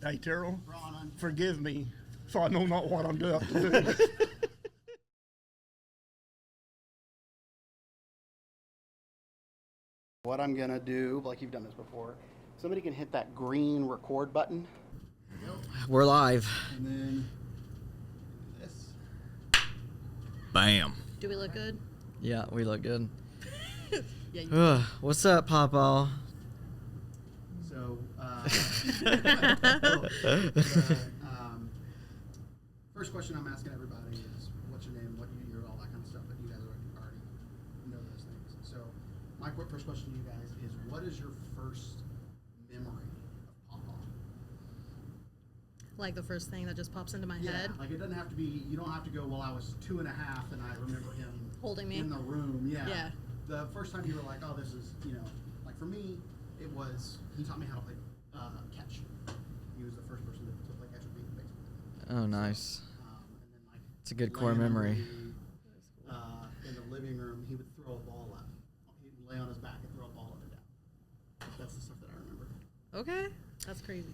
Hey, Terril, forgive me, for I know not what I'm about to do. What I'm gonna do, like you've done this before, somebody can hit that green record button. We're live. And then this. Bam. Do we look good? Yeah, we look good. Yeah. You What's up, Papa? So, first question I'm asking everybody is, what's your name, what year, all that kind of stuff, but you guys already know those things. So, my first question to you guys is, what is your first memory of Papa? like the first thing that just pops into my head. Like it doesn't have to be, you don't have to go, well, I was 2.5 and I remember him Holding me in the room. Yeah. The first time you were like, oh, this is, like for me, it was, he taught me how to play catch. He was the first person to play catch with me, basically. Oh, nice. And then like It's a good core laying on memory. in the living room, he would throw a ball up. He'd lay on his back and throw a ball up and down. That's the stuff that I remember. Okay. That's crazy.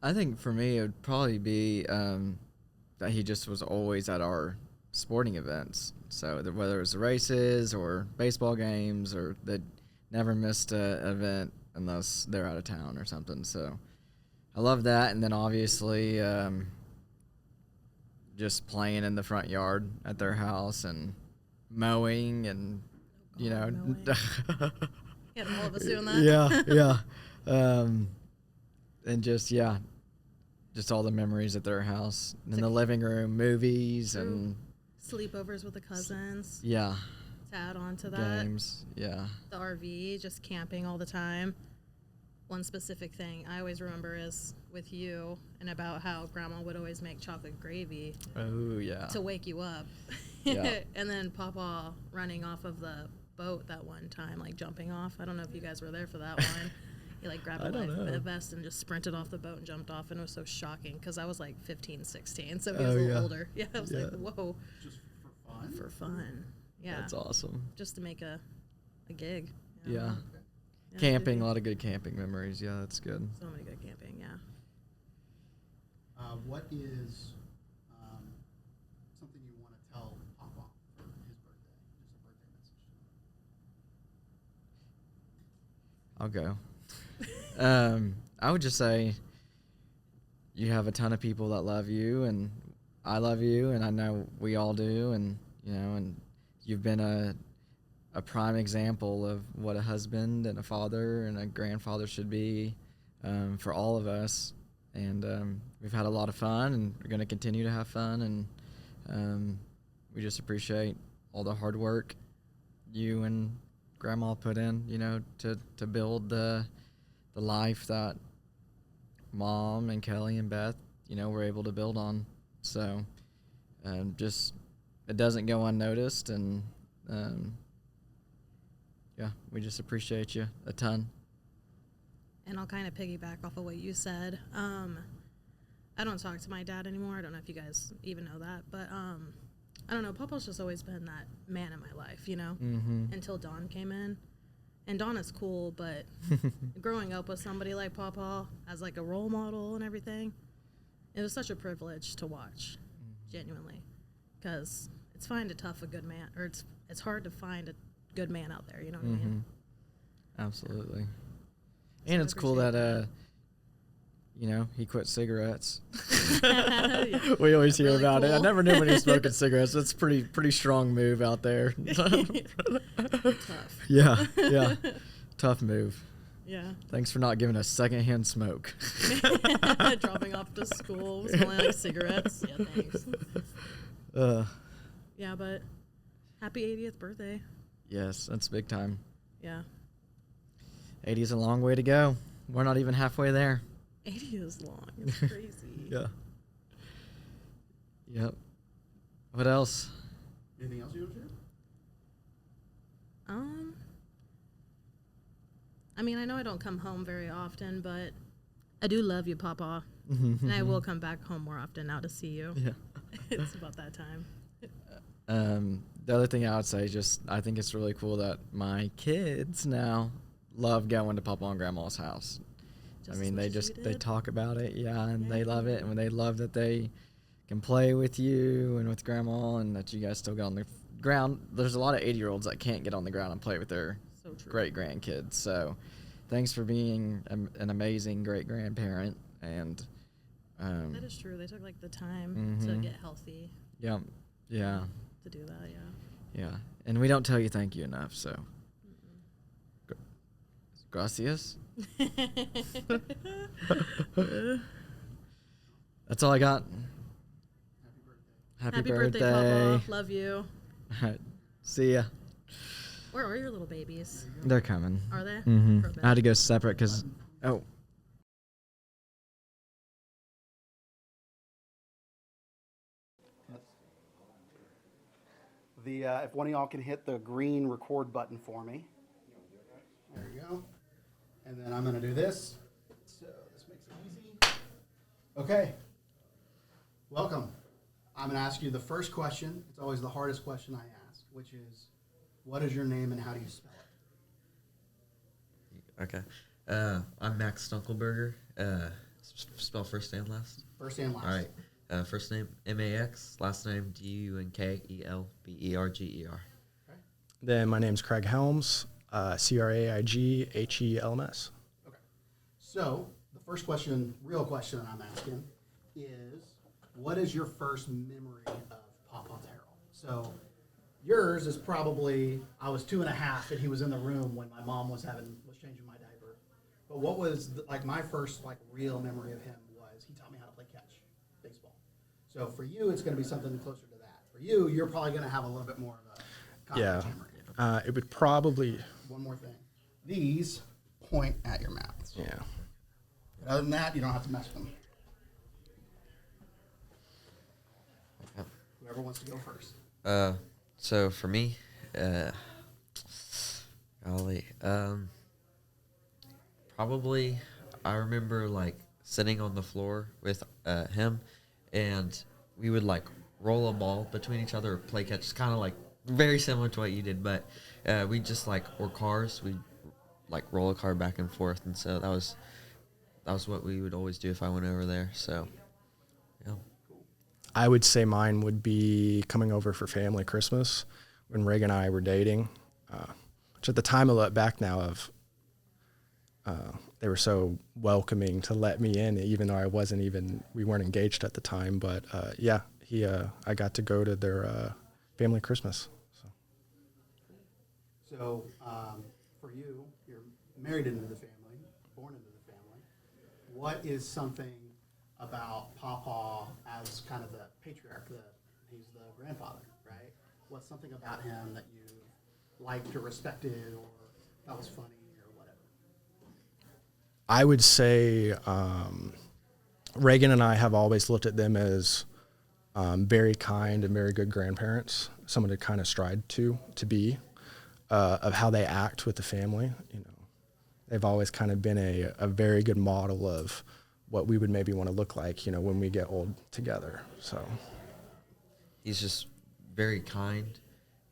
I think for me, it would probably be that he just was always at our sporting events. So whether it was the races or baseball games, or they never missed an event unless they're out of town or something. So I love that. And then obviously just playing in the front yard at their house and mowing and, Mowing. Yeah, all of us doing that. yeah. And just all the memories at their house, in the living room, movies, and Sleepovers with the cousins. yeah, To add on to that. games, yeah. The RV, just camping all the time. One specific thing I always remember is with you and about how Grandma would always make chocolate gravy Oh yeah. to wake you up. Yeah. And then Papa running off of the boat that one time, like jumping off. I don't know if you guys were there for that one. He like grabbed I a don't life know. vest and just sprinted off the boat and jumped off, and it was so shocking because I was like 15, 16, so he Oh, was a little yeah. older. Yeah, I was like, whoa, Just for fun? for fun. Yeah, That's awesome. just to make a gig. you Yeah. know? Yeah, Camping, a dude. lot of good camping memories. Yeah, that's good. So many good camping. Yeah. What is something you want to tell Papa for his birthday? Just a birthday message to him. I'll go. I would just say you have a ton of people that love you, and I love you, and I know we all do, and and you've been a prime example of what a husband and a father and a grandfather should be for all of us. And we've had a lot of fun, and we're going to continue to have fun, and we just appreciate all the hard work you and Grandma put in, to build the life that Mom and Kelly and Beth, were able to build on. So just it doesn't go unnoticed, and we just appreciate you a ton. And I'll kind of piggyback off of what you said. I don't talk to my dad anymore. I don't know if you guys even know that, but I don't know. Papa's just always been that man in my life, Mm-hmm. until Dawn came in. And Dawn is cool, but growing up with somebody like Papa as like a role model and everything, it was such a privilege to watch, genuinely, because it's a good man, or it's hard to find a good man out there. You know what I mean? Absolutely. So And I it's cool appreciate that he quit cigarettes. Yeah. We always hear Really about it. I cool. never knew when he was smoking cigarettes. That's pretty strong move out there. Tough. Yeah. Tough move. Yeah. Thanks for not giving us secondhand smoke. Dropping off to school, smelling like cigarettes. Yeah, thanks. Yeah, but happy 80th birthday. Yes, that's big time. Yeah. 80 is a long way to go. We're not even halfway there. 80 is long. It's crazy. Yeah. Yep. What else? Anything else you want to share? I mean, I know I don't come home very often, but I do love you, Papa. And I will come back home more often now to see you. Yeah. It's about that time. The other thing I would say is just I think it's really cool that my kids now love going to Papa and Grandma's house. I Just mean, as they much as you they did? talk about it, yeah, and they Yeah. love it, and they love that they can play with you and with grandma, and that you guys still get on the ground. There's a lot of 80-year-olds that can't get on the ground and play with their So true. great grandkids. So, thanks for being an amazing great grandparent, and That is true. They took like the time to Mhm. get healthy yeah, yeah, to do that. Yeah. yeah, and we don't tell you thank you enough. So, gracias. That's all I got. Happy birthday. Happy Happy birthday, Papa. Love you. See ya. Where are your little babies? They're coming. Are they? Mm-hmm. For a bit. I had to go separate because. Oh. If one of y'all can hit the green record button for me. There you go. And then I'm going to do this. So this makes it easy. Okay. Welcome. I'm going to ask you the first question. It's always the hardest question I ask, which is, what is your name and how do you spell it? Okay. I'm Max Dunkelberger. Spell first and last. First and last. All right. First name Max, last name Dunkelberger. Okay. Then my name's Craig Helms, Craighelms. Okay. So the first question, real question I'm asking is, what is your first memory of Papa Terril? So yours is probably, I was 2.5 and he was in the room when my mom was changing my diaper. But what was like my first like real memory of him was he taught me how to play catch baseball. So for you, it's going to be something closer to that. For you, you're probably going to have a little bit more of a Yeah. concrete memory. It would probably, One more thing. These point at your mouths. yeah. But other than that, you don't have to mess with them. Whoever wants to go first. So for me, golly, probably I remember like sitting on the floor with him, and we would like roll a ball between each other or play catch. It's kind of like very similar to what you did, but we just like, or cars, we like roll a car back and forth, and so that was what we would always do if I went over there. So yeah. I would say mine would be coming over for family Christmas when Reagan and I were dating, which at the time I look back now of, they were so welcoming to let me in, even though we weren't engaged at the time. But yeah, I got to go to their family Christmas. So for you, you're married into the family, born into the family. What is something about Papa as kind of the patriarch, he's the grandfather, right? What's something about him that you liked or respected or that was funny or whatever? I would say Reagan and I have always looked at them as very kind and very good grandparents, someone to kind of strive to be, of how they act with the family. You know, they've always kind of been a very good model of what we would maybe want to look like, you know, when we get old together. So He's just very kind,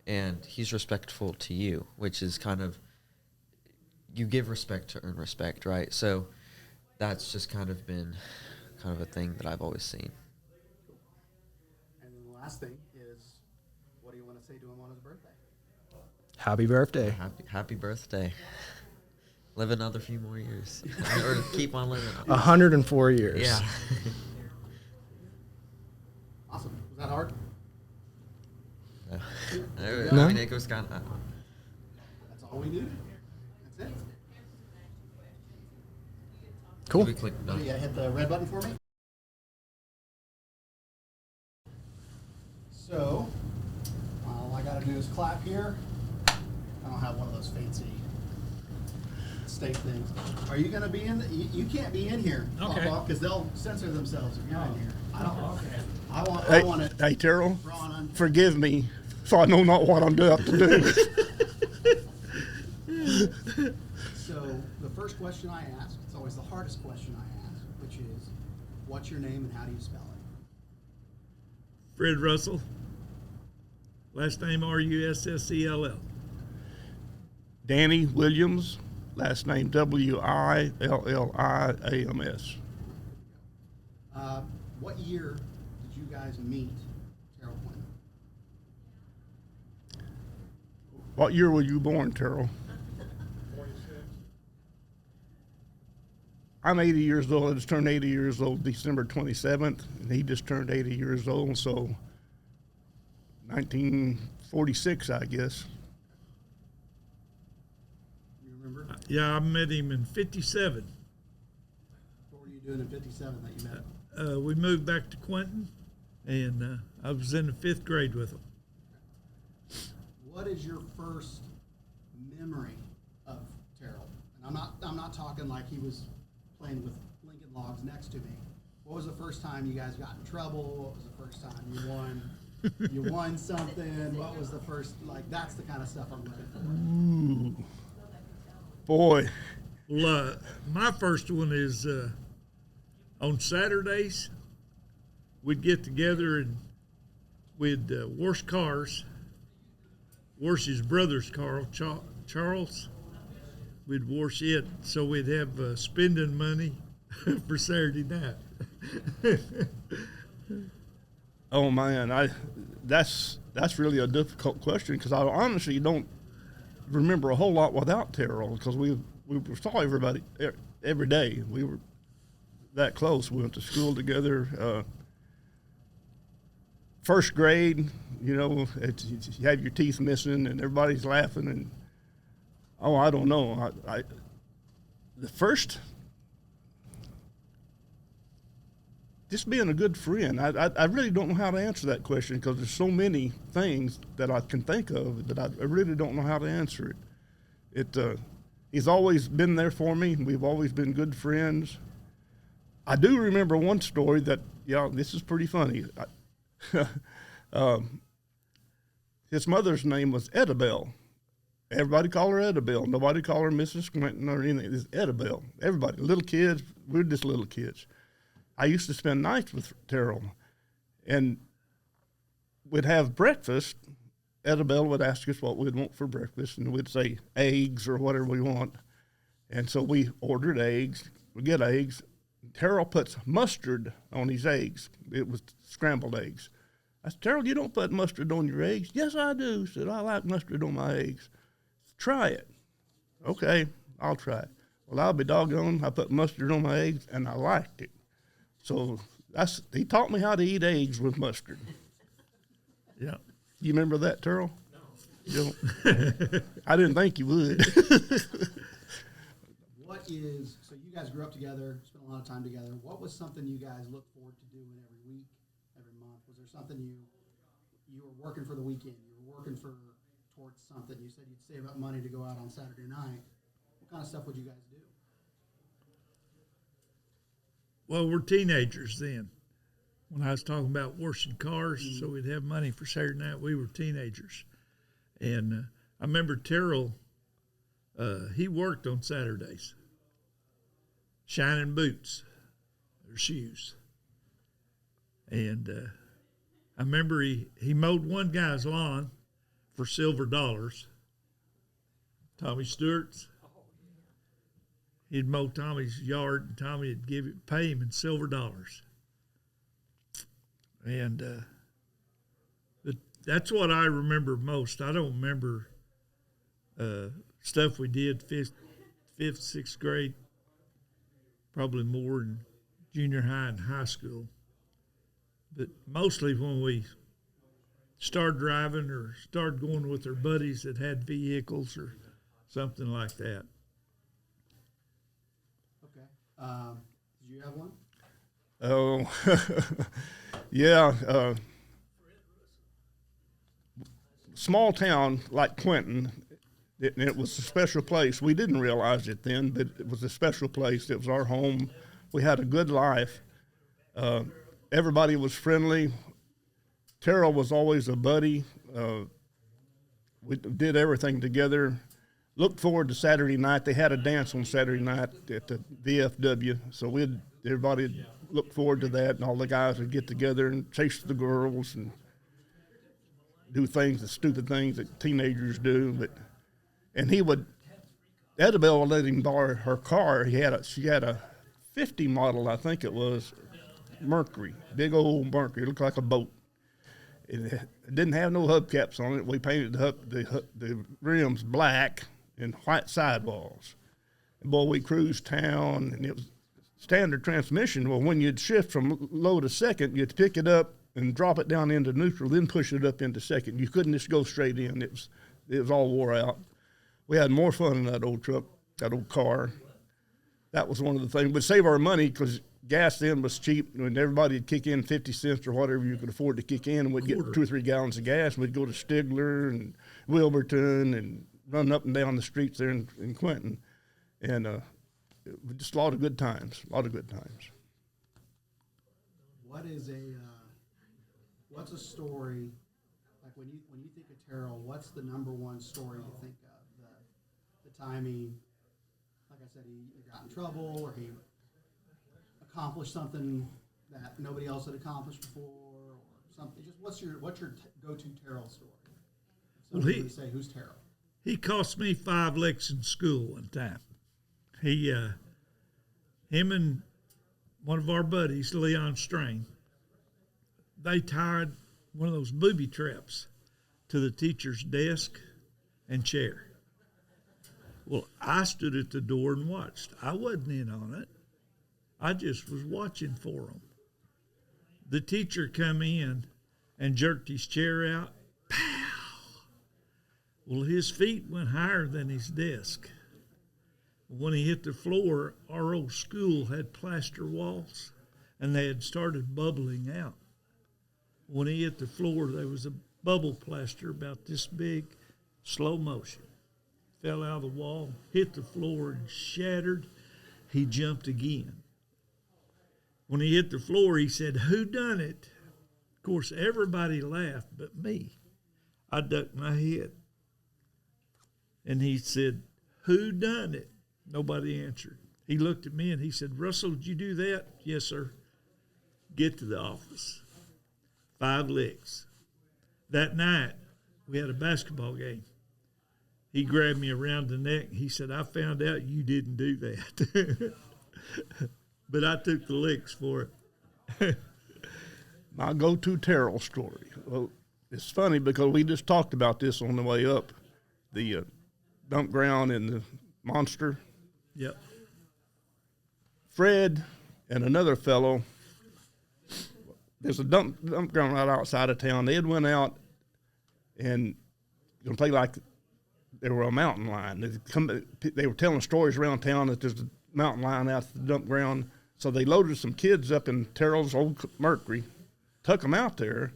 and he's respectful to you, which is kind of, you give respect to earn respect, right? So that's just kind of been kind of a thing that I've always seen. And then the last thing is, what do you want to say to him on his birthday? happy birthday. Happy birthday. Live another few more years. Or keep on living. 104 years. Yeah. Awesome. Was that hard? No. I mean, it goes kind of... That's all we need. That's it. Cool. We click So done. you gotta hit the red button for me. So, all I gotta do is clap here. I don't have one of those fancy state things. Are you gonna be in? You can't be in here, Okay. because they'll censor themselves if you're in here. I don't. Okay. I want it Hey, Terril, drawn on. forgive me, for I know not what I'm about to do. So the first question I ask, it's always the hardest question I ask, which is, what's your name and how do you spell it? Fred Russell. Last name Russell. Danny Williams, last name Williams. What year did you guys meet Terril Quinton? What year were you born, Terril? 46. I'm 80 years old. I just turned 80 years old December 27th, and he just turned 80 years old, so 1946, I guess. You remember? Yeah, I met him in 57. What were you doing in 57 that you met him? We moved back to Quentin, and I was in the 5th grade with him. What is your first memory of Terril? And I'm not talking like he was playing with Lincoln Logs next to me. What was the first time you guys got in trouble? What was the first time you won? You won something? What was the first, like, that's the kind of stuff I'm looking for. Ooh. Boy. Well, my first one is on Saturdays, we'd get together and we'd wash cars, wash his brother's car, Charles. We'd wash it, so we'd have spending money for Saturday night. Oh man, that's really a difficult question because I honestly don't remember a whole lot without Terril because we saw everybody every day. We were that close. We went to school together. First grade, you know, you have your teeth missing and everybody's laughing and I don't know. The first. Just being a good friend. I really don't know how to answer that question because there's so many things that I can think of that I really don't know how to answer it. He's always been there for me. We've always been good friends. I do remember one story that, this is pretty funny. His mother's name was Edabelle. Everybody called her Edabelle. Nobody called her Mrs. Quinton or anything. It's Edabelle. Everybody, little kids, we were just little kids. I used to spend nights with Terril, and we'd have breakfast. Edabelle would ask us what we'd want for breakfast, and we'd say eggs or whatever we want. And so we ordered eggs. We get eggs. Terril puts mustard on his eggs. It was scrambled eggs. I said, Terril, you don't put mustard on your eggs? Yes, I do. He said, I like mustard on my eggs. Try it. Okay, I'll try it. Well, I'll be doggone. I put mustard on my eggs, and I liked it. So he taught me how to eat eggs with mustard. Yeah. You remember that, Terril? No. You don't? I didn't think you would. So you guys grew up together, spent a lot of time together. What was something you guys look forward to doing every week, every month? Was there something you were working for the weekend? You were working towards something. You said you'd save up money to go out on Saturday night. What kind of stuff would you guys do? Well, we're teenagers then. When I was talking about washing cars, so we'd have money for Saturday night, we were teenagers. And I remember Terril, he worked on Saturdays, shining boots or shoes. And I remember he mowed one guy's lawn for silver dollars, Tommy Stewart's. He'd mow Tommy's yard, and Tommy would pay him in silver dollars. And that's what I remember most. I don't remember stuff we did fifth, sixth grade, probably more in junior high and high school. But mostly when we started driving or started going with our buddies that had vehicles or something like that. Did you have one? Oh, yeah. Small town like Quentin, it was a special place. We didn't realize it then, but it was a special place. It was our home. We had a good life. Everybody was friendly. Terril was always a buddy. We did everything together. Looked forward to Saturday night. They had a dance on Saturday night at the VFW, so everybody looked forward to that, and all the guys would get together and chase the girls and do the stupid things that teenagers do. And he would Edabelle let him borrow her car. She had a 50 model, I think it was, Mercury, big old Mercury. It looked like a boat. It didn't have no hubcaps on it. We painted the rims black and white sidewalls. And boy, we cruised town, and it was standard transmission. Well, when you'd shift from low to second, you'd pick it up and drop it down into neutral, then push it up into second. You couldn't just go straight in. It was all wore out. We had more fun in that old truck, that old car. That was one of the things. We'd save our money because gas then was cheap, and everybody would kick in 50 cents or whatever you could afford to kick in, and we'd get 2 or 3 gallons of gas, and we'd go to Stigler and Wilburton and run up and down the streets there in Clinton. And just a lot of good times, What's a story, like when you think of Terril, what's the number one story you think of? The time he, like I said, he got in trouble, or he accomplished something that nobody else had accomplished before, or something. Just what's your go-to Terril story? Somebody would say, who's Terril? He cost me 5 licks in school one time. Him and one of our buddies, Leon Strain, they tied one of those booby traps to the teacher's desk and chair. Well, I stood at the door and watched. I wasn't in on it. I just was watching for them. The teacher come in and jerked his chair out. Pow! Well, his feet went higher than his desk. When he hit the floor, our old school had plaster walls, and they had started bubbling out. When he hit the floor, there was a bubble plaster about this big, slow motion. Fell out of the wall, hit the floor, and shattered. He jumped again. When he hit the floor, he said, "Who done it?" Of course, everybody laughed but me. I ducked my head. And he said, "Who done it?" Nobody answered. He looked at me and he said, "Russell, did you do that?" "Yes, sir." "Get to the office." 5 licks. That night, we had a basketball game. He grabbed me around the neck. He said, "I found out you didn't do that." But I took the licks for it. My go-to Terril story. Well, it's funny because we just talked about this on the way up. The dump ground in the Monster. Yep. Fred and another fellow, there's a dump ground right outside of town. They had went out and gonna play like they were a mountain lion. They were telling stories around town that there's a mountain lion out at the dump ground. So they loaded some kids up in Terril's old Mercury, took them out there.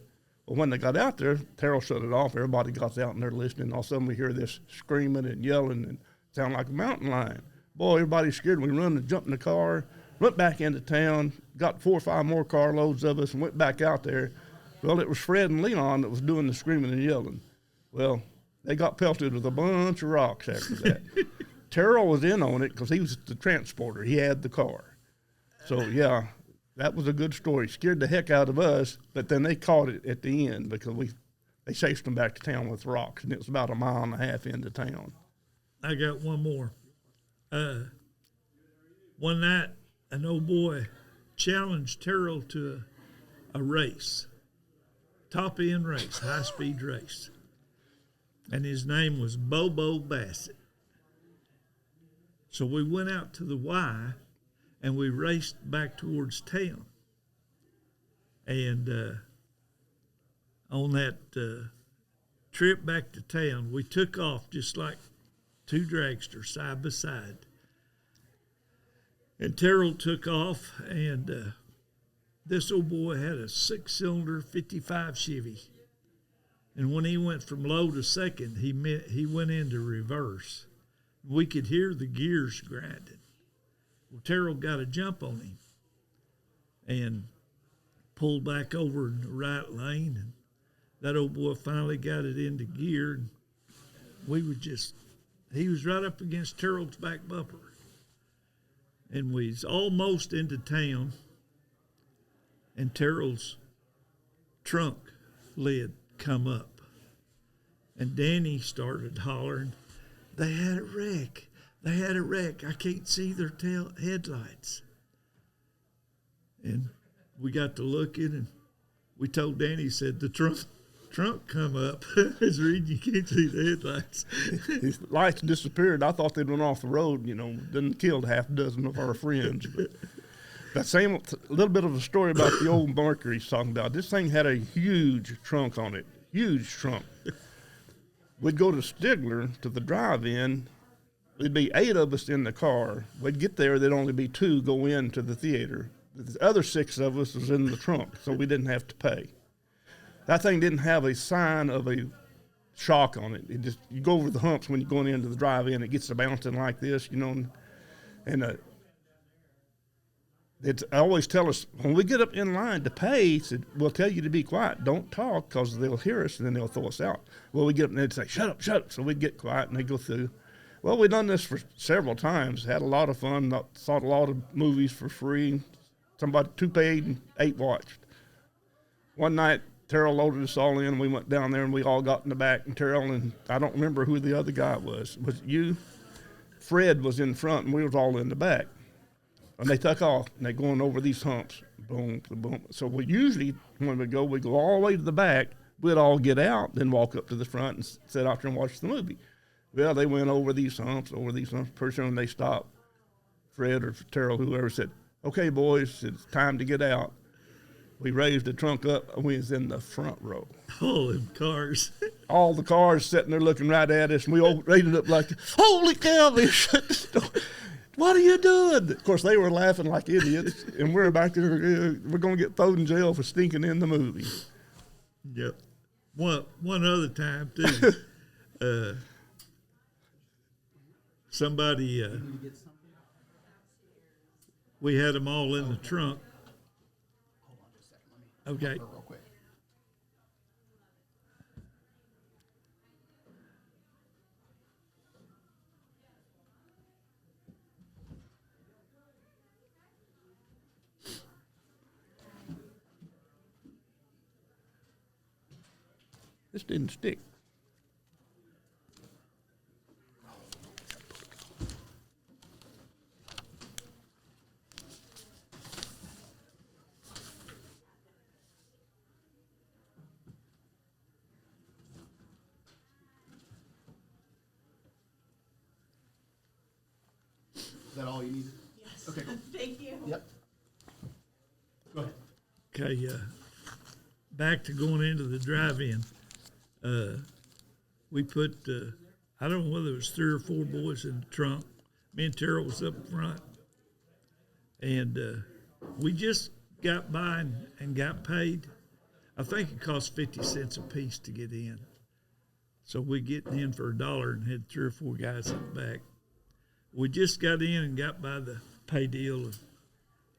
Well, when they got out there, Terril shut it off. Everybody got out and they're listening. All of a sudden we hear this screaming and yelling and sound like a mountain lion. Boy, everybody's scared. We run and jumped in the car, went back into town, got 4 or 5 more carloads of us and went back out there. Well, it was Fred and Leon that was doing the screaming and yelling. Well, they got pelted with a bunch of rocks after that. Terril was in on it because he was the transporter. He had the car. So, yeah, that was a good story. Scared the heck out of us, but then they caught it at the end because they chased them back to town with rocks, and it was about 1.5 miles into town. I got one more. One night, an old boy challenged Terril to a race, top-end race, high-speed race. And his name was Bobo Bassett. So we went out to the Y, and we raced back towards town. And on that trip back to town, we took off just like 2 dragsters side by side. And Terril took off, and this old boy had a 6-cylinder 55 Chevy. And when he went from low to second, he went into reverse. We could hear the gears grinding. Well, Terril got a jump on him and pulled back over in the right lane. And that old boy finally got it into gear. And he was right up against Terrell's back bumper. And we was almost into town, and Terrell's trunk lid come up. And Danny started hollering, "They had a wreck. They had a wreck. I can't see their headlights. And we got to looking, and we told Danny, said, the trunk come up. It's reading, you can't see the headlights. His lights disappeared. I thought they'd went off the road, done killed half a dozen of our friends. But that same little bit of a story about the old Mercury he's talking about. This thing had a huge trunk on it, huge trunk. We'd go to Stigler to the drive-in. There'd be 8 of us in the car. We'd get there, there'd only be 2 go into the theater. The other 6 of us was in the trunk, so we didn't have to pay. That thing didn't have a sign of a shock on it. You go over the humps when you're going into the drive-in, it gets to bouncing like this, and I always tell us, when we get up in line to pay, we'll tell you to be quiet. Don't talk, because they'll hear us, and then they'll throw us out. Well, we get up and they'd say, shut up. So we'd get quiet, and they'd go through. Well, we've done this for several times, had a lot of fun, saw a lot of movies for free. Somebody 2 paid and 8 watched. One night, Terril loaded us all in, and we went down there, and we all got in the back, and Terril, and I don't remember who the other guy was. Was it you? Fred was in front, and we was all in the back. And they took off, and they're going over these humps, boom, boom. So we usually, when we go all the way to the back. We'd all get out, then walk up to the front and sit out there and watch the movie. Well, they went over these humps. Pretty soon they stopped. Fred or Terril, whoever, said, okay, boys, it's time to get out. We raised the trunk up, and we was in the front row. All them cars. All the cars sitting there looking right at us, and we all raised it up like, holy cow, they shut the door. What are you doing? Of course, they were laughing like idiots, and we're back there, we're going to get thrown in jail for stinking in the movie. Yep. One other time, too. Somebody, we had them all in the trunk. Hold on just a second. Let me Okay. real quick. This didn't stick. Is that all you needed? Yes. Okay, cool. Thank you. Yep. Go ahead. Okay, back to going into the drive-in. We put, I don't know whether it was 3 or 4 boys in the trunk. Me and Terril was up front. And we just got by and got paid. I think it cost 50 cents a piece to get in. So we getting in for $1 and had 3 or 4 guys in the back. We just got in and got by the pay deal, and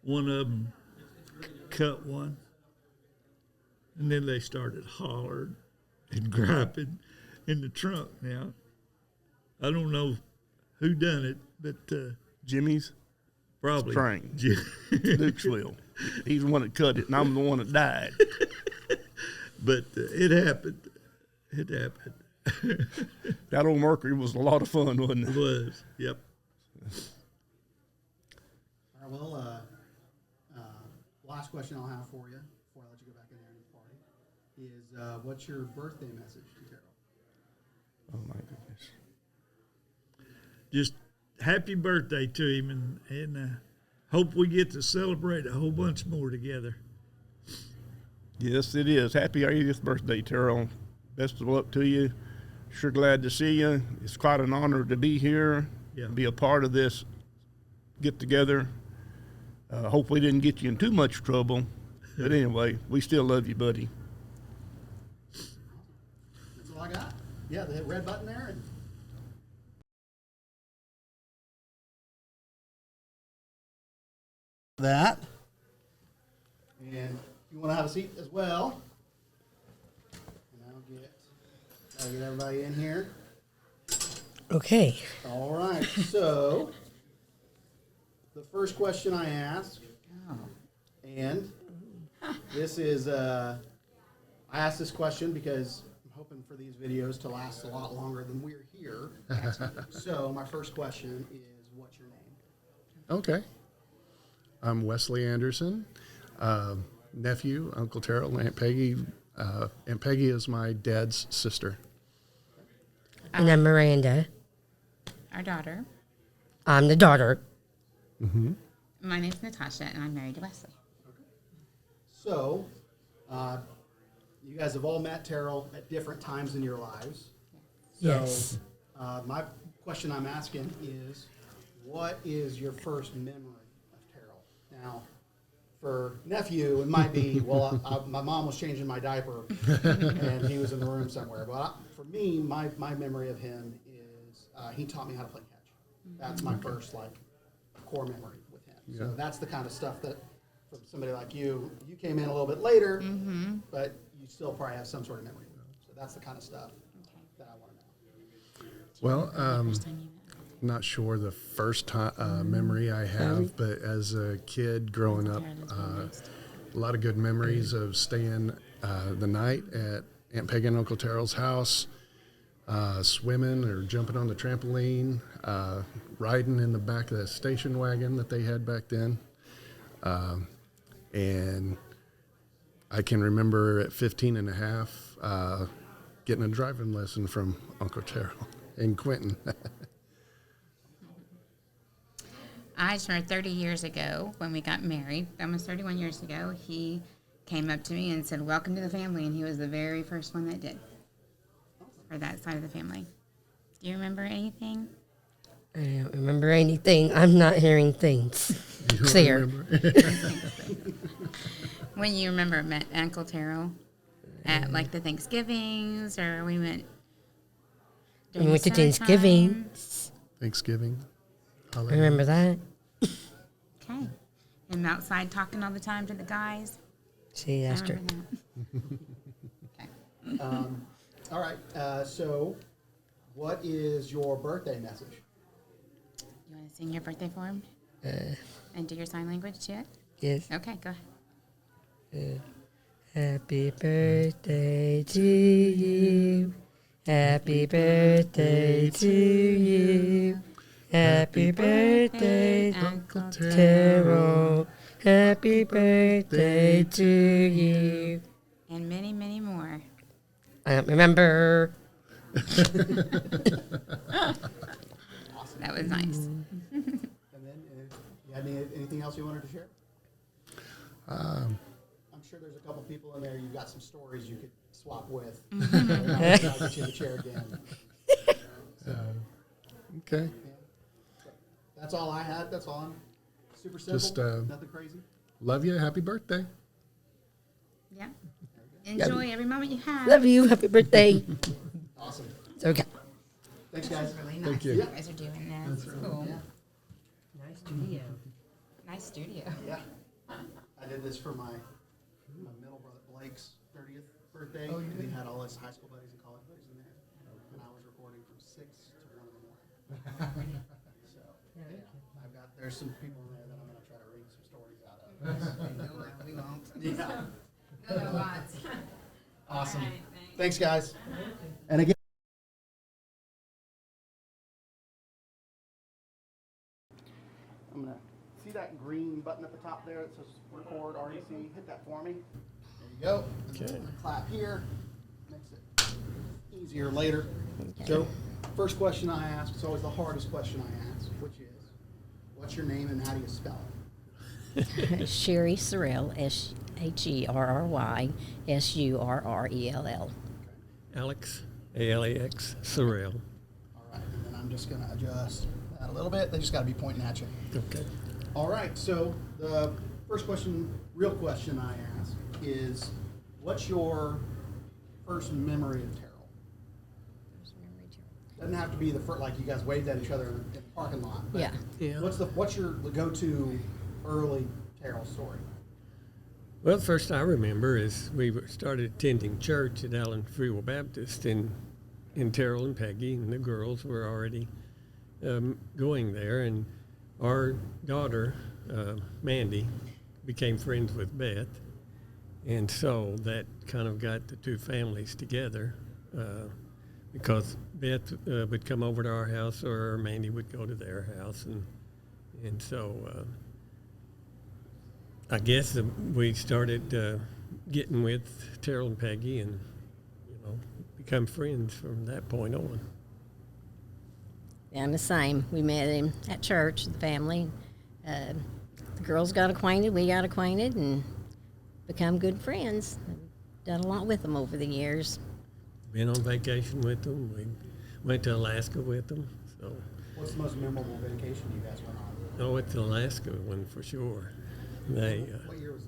one of them cut one. And then they started hollering and griping in the trunk. Now, I don't know who done it, but Jimmy's probably train. Luke's will. He's the one that cut it, and I'm the one that died. But it happened. It happened. That old Mercury was a lot of fun, wasn't It it? was. Yep. All right, well, last question I'll have for you before I let you go back in there and party is what's your birthday message to Terril? Oh, my goodness. Just happy birthday to him, and hope we get to celebrate a whole bunch more together. Yes, it is. Happy 80th birthday, Terril. Best of luck to you. Sure glad to see you. It's quite an honor to be here, Yeah. be a part of this get-together. Hope we didn't get you in too much trouble. But anyway, we still love you, buddy. That's all I got. Yeah, the red button there. And that. And if you want to have a seat as well. And I'll get everybody in here. Okay. All right, so the first question I ask, and this is, I asked this question because I'm hoping for these videos to last a lot longer than we're here. So my first question is, what's your name? Okay. I'm Wesley Anderson, nephew, Uncle Terril, Aunt Peggy. Aunt Peggy is my dad's sister. And I'm Miranda. Our daughter. I'm the daughter. My name's Natasha, and I'm married to Wesley. So, you guys have all met Terril at different times in your lives. Yes. So, my question I'm asking is, what is your first memory of Terril? Now, for nephew, it might be, well, my mom was changing my diaper, and he was in the room somewhere. But for me, my memory of him is he taught me how to play catch. That's my first, core memory with him. So that's the kind of stuff that, from somebody like you came in a little bit later, but you still probably have some sort of memory with him. So that's the kind of stuff that I want to know. Well, not sure the first time memory I have, but as a kid growing up, a lot of good memories of staying the night at Aunt Peggy and Uncle Terril's house, swimming or jumping on the trampoline, riding in the back of the station wagon that they had back then. And I can remember at 15 and a half getting a driving lesson from Uncle Terril in Quentin. I turned 30 years ago when we got married. Almost 31 years ago, he came up to me and said, "Welcome to the family," and he was the very first one that did for that side of the family. Do you remember anything? I don't remember anything. I'm not hearing things You don't clear. remember? When you remember met Uncle Terril at the Thanksgivings, or we went during We went to the Thanksgiving. summertime? Thanksgiving. I remember that. Okay. And outside talking all the time to the guys. See, I that's true. remember that. Okay. All right. So, what is your birthday message? You want to sing your birthday for him? And do your sign language to it? Yes. Okay, go ahead. Happy birthday to you. Happy birthday to you. Happy birthday, Uncle Terril. Happy birthday to you. And many, many more. I don't remember. That was nice. And then, you had anything else you wanted to share? I'm sure there's a couple people in there. You've got some stories you could swap with. I'll get you in the chair again. Okay. That's all I had. That's all. I'm super simple. Just, nothing crazy. Love you. Happy birthday. Yeah. Enjoy every moment you have. Love you. Happy birthday. Awesome. Okay. Thanks, guys. It's really nice. Thank you. You guys are doing that. It's cool. Yeah. Nice studio. Nice studio. Yeah. I did this for my middle brother Blake's 30th birthday. Oh, and he had all his high school buddies and college buddies in there. And I was recording from 6 to 1 in the morning. So, yeah. There's some people in there that I'm going to try to read some stories out of. We won't. Yeah. No lots. Awesome. All right, Thanks, guys. And again, I'm going to see that green button at the top there that says record REC. Hit that for me. There you go. Okay. Clap here. Makes it easier later. So, first question I ask, it's always the hardest question I ask, which is, what's your name and how do you spell it? Sherry Surrell, SherrySurrell. Alex, ALEX, Surreal. All right, and then I'm just going to adjust that a little bit. They just got to be pointing at you. Okay. All right, so the first question, real question I ask is, what's your first memory of Terril? Doesn't have to be the first, like you guys waved at each other in the parking lot. But Yeah. What's your go-to early Terril story? Well, the first I remember is started attending church at Allen Free Will Baptist, and Terril and Peggy and the girls were already going there, and our daughter, Mandy, became friends with Beth, and so that kind of got the two families together. because Beth would come over to our house, or Mandy would go to their house, and so I guess we started getting with Terril and Peggy, and become friends from that point on. And the same. We met him at church, the family. The girls got acquainted, we got acquainted, and become good friends. Done a lot with them over the years. Been on vacation with them. We went to Alaska with them. So. What's the most memorable vacation you guys went on? Oh, it's the Alaska one for sure. They. What year was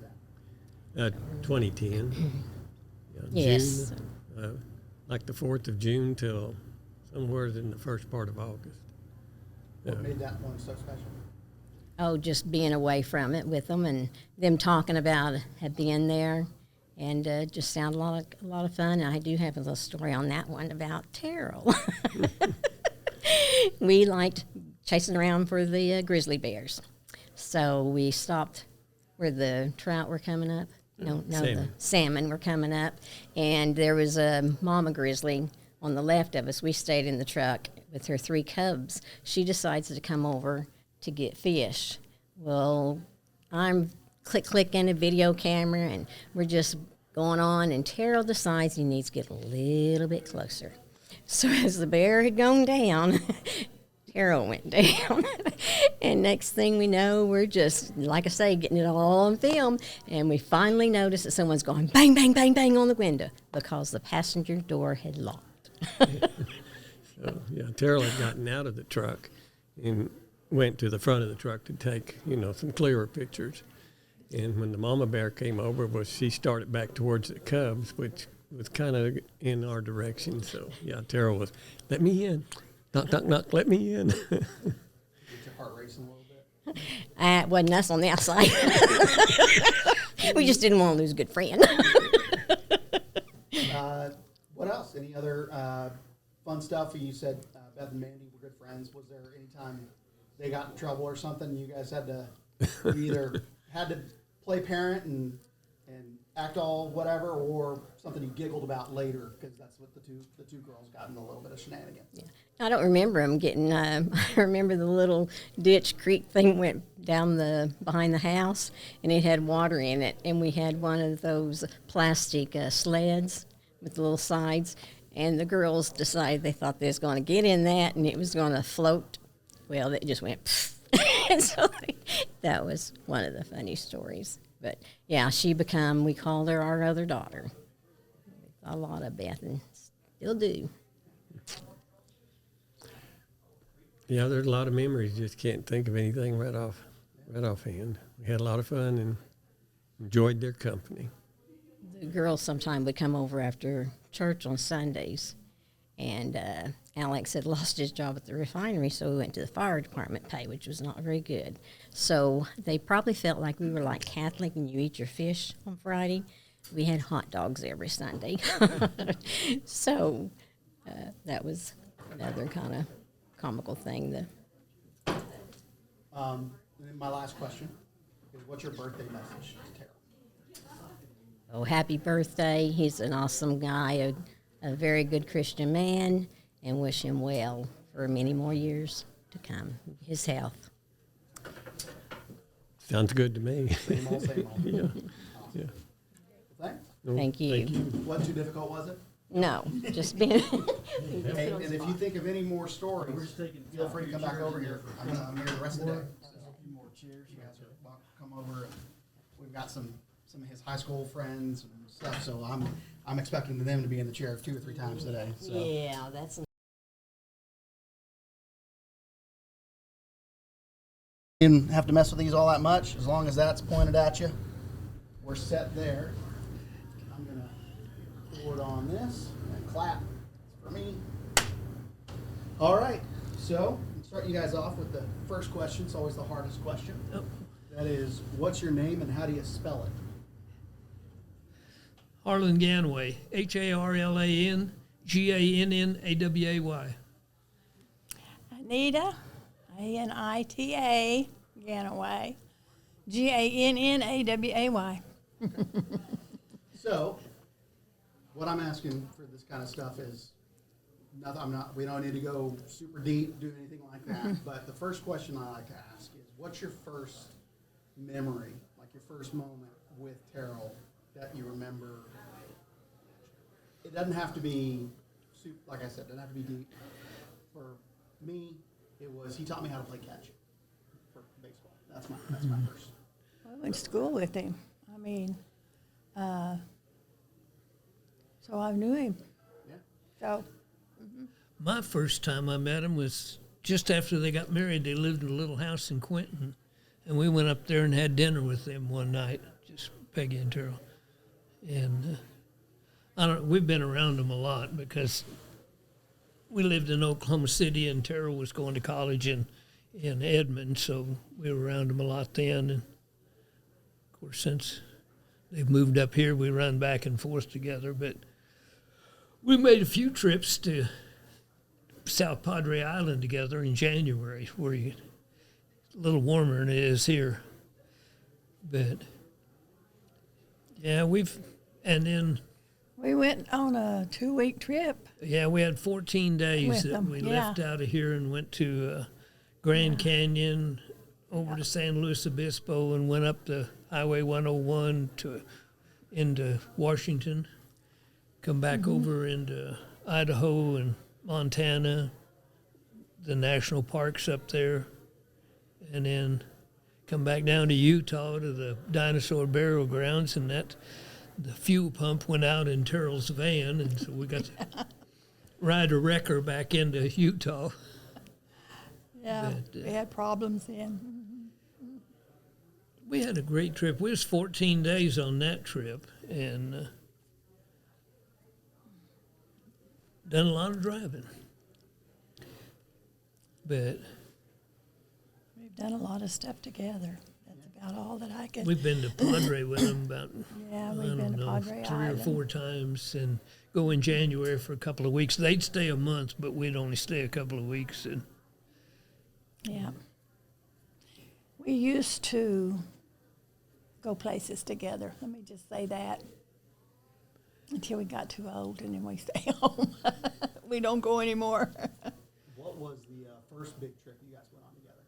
that? 2010. Yes. June, like the 4th of June till somewhere in the first part of August. What made that one so special? Oh, just being away from it with them and them talking about being there, and just sounded a lot of fun. And I do have a little story on that one about Terril. We liked chasing around for the grizzly bears, so we stopped where the trout were coming up. No, salmon. The salmon were coming up, and there was a mama grizzly on the left of us. We stayed in the truck with her 3 cubs. She decides to come over to get fish. Well, I'm clicking a video camera, and we're just going on, and Terril decides he needs to get a little bit closer. So as the bear had gone down, Terril went down. And next thing we know, we're just, like I say, getting it all on film, and we finally notice that someone's going bang, bang, bang, bang on the window because the passenger door had locked. So, yeah, Terril had gotten out of the truck and went to the front of the truck to take, some clearer pictures. And when the mama bear came over, she started back towards the cubs, which was kind of in our direction. So, yeah, Terril was, let me in. Knock, knock, knock, let me in. Get your heart racing a little bit? It wasn't us on the outside. We just didn't want to lose a good friend. What else? Any other fun stuff? You said Beth and Mandy were good friends. Was there any time they got in trouble or something? You guys had to either had to play parent and act all whatever, or something you giggled about later because that's what the two girls got in a little bit of shenanigans. Yeah. I don't remember them getting. I remember the little ditch creek thing went down behind the house, and it had water in it, and we had one of those plastic sleds with the little sides, and the girls decided they thought they was going to get in that, and it was going to float. Well, it just went. And so that was one of the funny stories. But yeah, we called her our other daughter. A lot of Beth, and still do. Yeah, there's a lot of memories. Just can't think of anything right offhand. We had a lot of fun and enjoyed their company. The girls sometime would come over after church on Sundays, and Alex had lost his job at the refinery, so we went to the fire department pay, which was not very good. So they probably felt like we were like Catholic and you eat your fish on Friday. We had hot dogs every Sunday. So that was another kind of comical thing. And then my last question is, what's your birthday message to Terril? Oh, happy birthday. He's an awesome guy, a very good Christian man, and wish him well for many more years to come. His health. Sounds good to me. Same old, same old. Yeah. Awesome. Yeah. Thanks. Thank you. Thank you. What, too difficult was it? No, just being. Hey, and if you think of any more stories, feel free to come back over here. I'm here the rest of the day. A few more cheers. You guys are welcome to come over. We've got some of his high school friends and stuff, so I'm expecting them to be in the chair 2 or 3 times today. So. Yeah, that's. You didn't have to mess with these all that much, as long as that's pointed at you. We're set there. I'm gonna forward on this and clap for me. All right, so I'll start you guys off with the first question. It's always the hardest question. Oh. That is, what's your name and how do you spell it? Harlan Ganaway, Harlan Gannaway. Anita, Anita, Ganaway, Gannaway. So, what I'm asking for this kind of stuff is nothing. We don't need to go super deep, do anything like that. But the first question I like to ask is, what's your first memory, like your first moment with Terril that you remember? It doesn't have to be, like I said, it doesn't have to be deep. For me, it was he taught me how to play catch for baseball. That's my first. I went to school with him. I mean, so I knew him. Yeah. So. My first time I met him was just after they got married. They lived in a little house in Quinton, and we went up there and had dinner with them one night, just Peggy and Terril. And we've been around them a lot because we lived in Oklahoma City, and Terril was going to college in Edmond, so we were around them a lot then. And of course, since they've moved up here, we run back and forth together. But we made a few trips to South Padre Island together in January, where it's a little warmer than it is here. But yeah, and then we went on a 2-week trip. Yeah, we had 14 days that we left out of here and went to Grand Canyon, over to San Luis Obispo, and went up the Highway 101 into Washington, come back over into Idaho and Montana, the national parks up there, and then come back down to Utah to the dinosaur burial grounds, and the fuel pump went out in Terril's van, and so we got to ride a wrecker back into Utah. Yeah, but, we had problems then. We had a great trip. We was 14 days on that trip, and done a lot of driving. But we've done a lot of stuff together. That's about all that I can. We've been to Padre with them about we've been to Padre 3 Island. or 4 times, and go in January for a couple of weeks. They'd stay a month, but we'd only stay a couple of weeks. And yeah, we used to go places together. Let me just say that. Until we got too old, and then we stay home. We don't go anymore. What was the first big trip you guys went on together?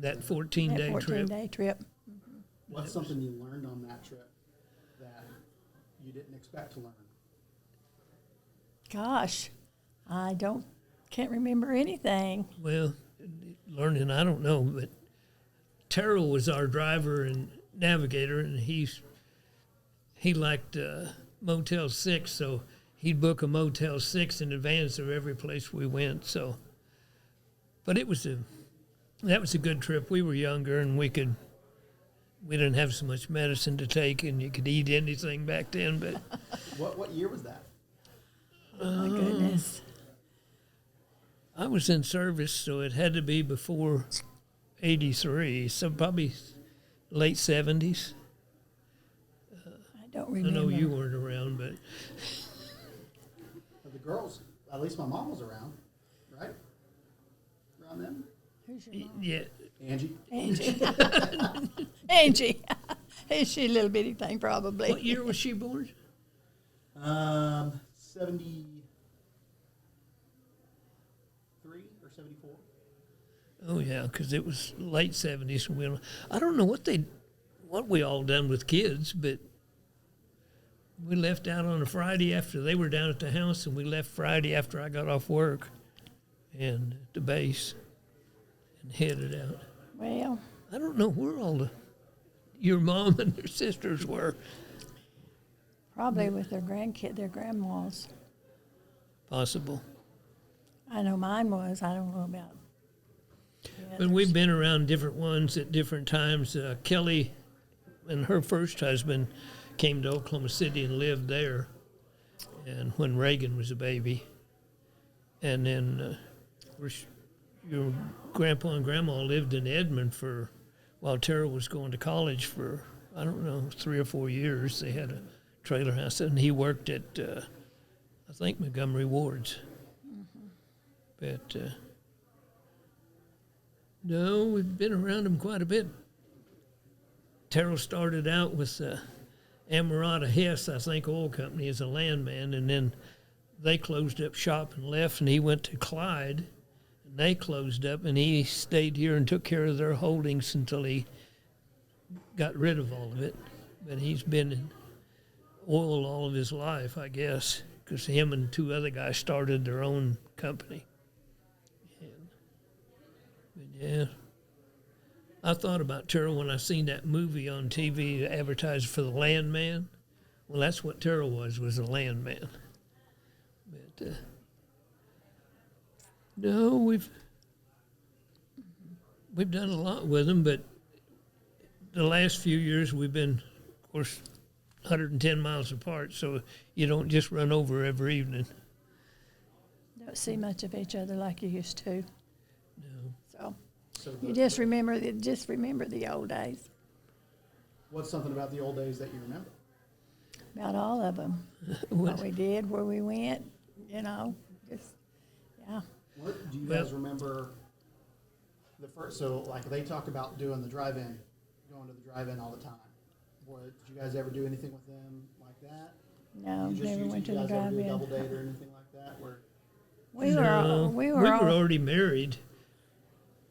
That 14-day trip. 14-day trip. What's something you learned on that trip that you didn't expect to learn? Gosh, can't remember anything. Well, learning, I don't know, but Terril was our driver and navigator, and he liked Motel 6, so he'd book a Motel 6 in advance of every place we went. So, but that was a good trip. We were younger, and we didn't have so much medicine to take, and you could eat anything back then. But what year was that? Oh my goodness! I was in service, so it had to be before '83, so probably late '70s. I don't remember. I know you weren't around, but the girls, at least my mom was around, right? Around then? Who's your mom? Yeah. Angie. Angie. Is she a little bitty thing, probably? What year was she born? 73 or 74. Oh yeah, because it was late '70s. I don't know what we all done with kids, but we left out on a Friday after they were down at the house, and we left Friday after I got off work and at the base and headed out. Well, I don't know where your mom and their sisters were. probably with their grandmas. Possible. I know mine was. I don't know about. But we've been around different ones at different times. Kelly and her first husband came to Oklahoma City and lived there, and when Reagan was a baby. And then your grandpa and grandma lived in Edmond while Terril was going to college for, I don't know, 3 or 4 years. They had a trailer house, and he worked at, I think, Montgomery Ward's. But no, we've been around them quite a bit. Terril started out with Amarada Hess, I think, oil company is a landman, and then they closed up shop and left, and he went to Clyde, and they closed up, and he stayed here and took care of their holdings until he got rid of all of it. But he's been in oil all of his life, I guess, because him and two other guys started their own company. But yeah, I thought about Terril when I seen that movie on TV advertised for the landman. Well, that's what Terril was a landman. But no, we've done a lot with him, but the last few years we've been, of course, 110 miles apart, so you don't just run over every evening. Don't see much of each other like you used to. No. So you just remember the old days. What's something about the old days that you remember? About all of them. What we did, where we went, just, yeah. What do you guys remember the first, so like they talk about doing the drive-in, going to the drive-in all the time. Did you guys ever do anything with them like that? No, never went to the Did you guys ever do a drive-in. double date or anything like that? Where We were already married.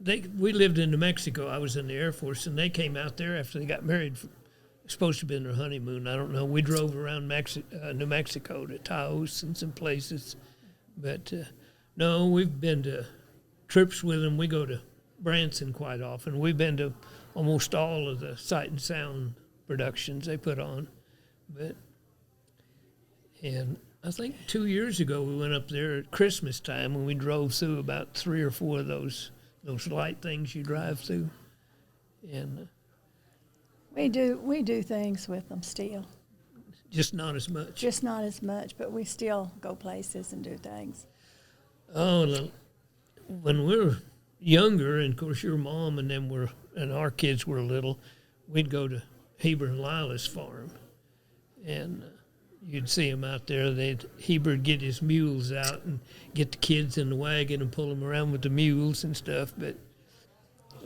We lived in New Mexico. I was in the Air Force, and they came out there after they got married. Supposed to have been their honeymoon. I don't know. We drove around New Mexico to Taos and some places. But, no, we've been to trips with them. We go to Branson quite often. We've been to almost all of the Sight and Sound productions they put on. And I think 2 years ago we went up there at Christmas time when we drove through about 3 or 4 of those light things you drive through. And we do things with them still. Just not as much. Just not as much, but we still go places and do things. Oh, when we were younger, and of course your mom and them and our kids were little, we'd go to Heber and Lila's farm, and you'd see him out there. Heber'd get his mules out and get the kids in the wagon and pull them around with the mules and stuff. But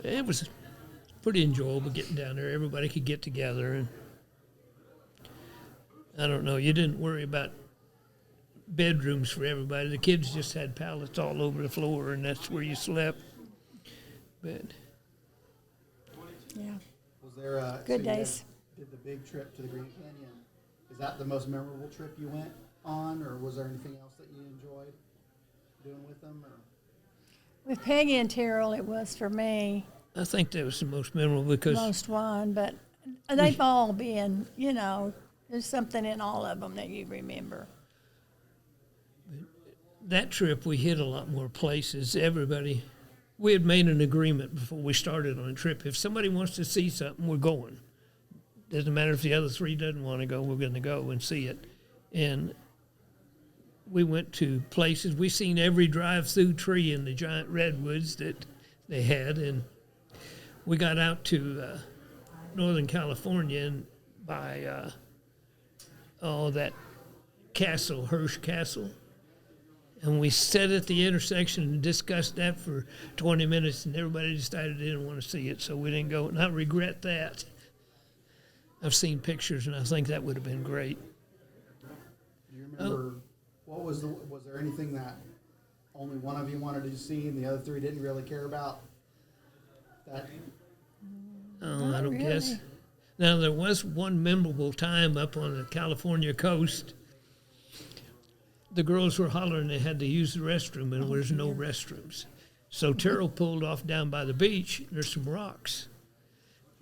it was pretty enjoyable getting down there. Everybody could get together, and I don't know. You didn't worry about bedrooms for everybody. The kids just had pallets all over the floor, and that's where you slept. But yeah, was there good days? Did the big trip to the Grand Canyon? Is that the most memorable trip you went on, or was there anything else that you enjoyed doing with them? Or? With Peggy and Terril, it was for me. I think that was the most memorable because most one, but they've all been. There's something in all of them that you remember. That trip we hit a lot more places. We had made an agreement before we started on a trip. If somebody wants to see something, we're going. Doesn't matter if the other 3 doesn't want to go, we're going to go and see it. And we went to places. We seen every drive-through tree in the giant redwoods that they had. And we got out to Northern California and by that castle, Hirsch Castle. And we sat at the intersection and discussed that for 20 minutes, and everybody decided they didn't want to see it, so we didn't go. And I regret that. I've seen pictures, and I think that would have been great. Do you remember was there anything that only one of you wanted to see and the other 3 didn't really care about? That? I don't guess. Now, there was one memorable time up on the California coast. The girls were hollering they had to use the restroom, and there was no restrooms. So Terril pulled off down by the beach. There's some rocks.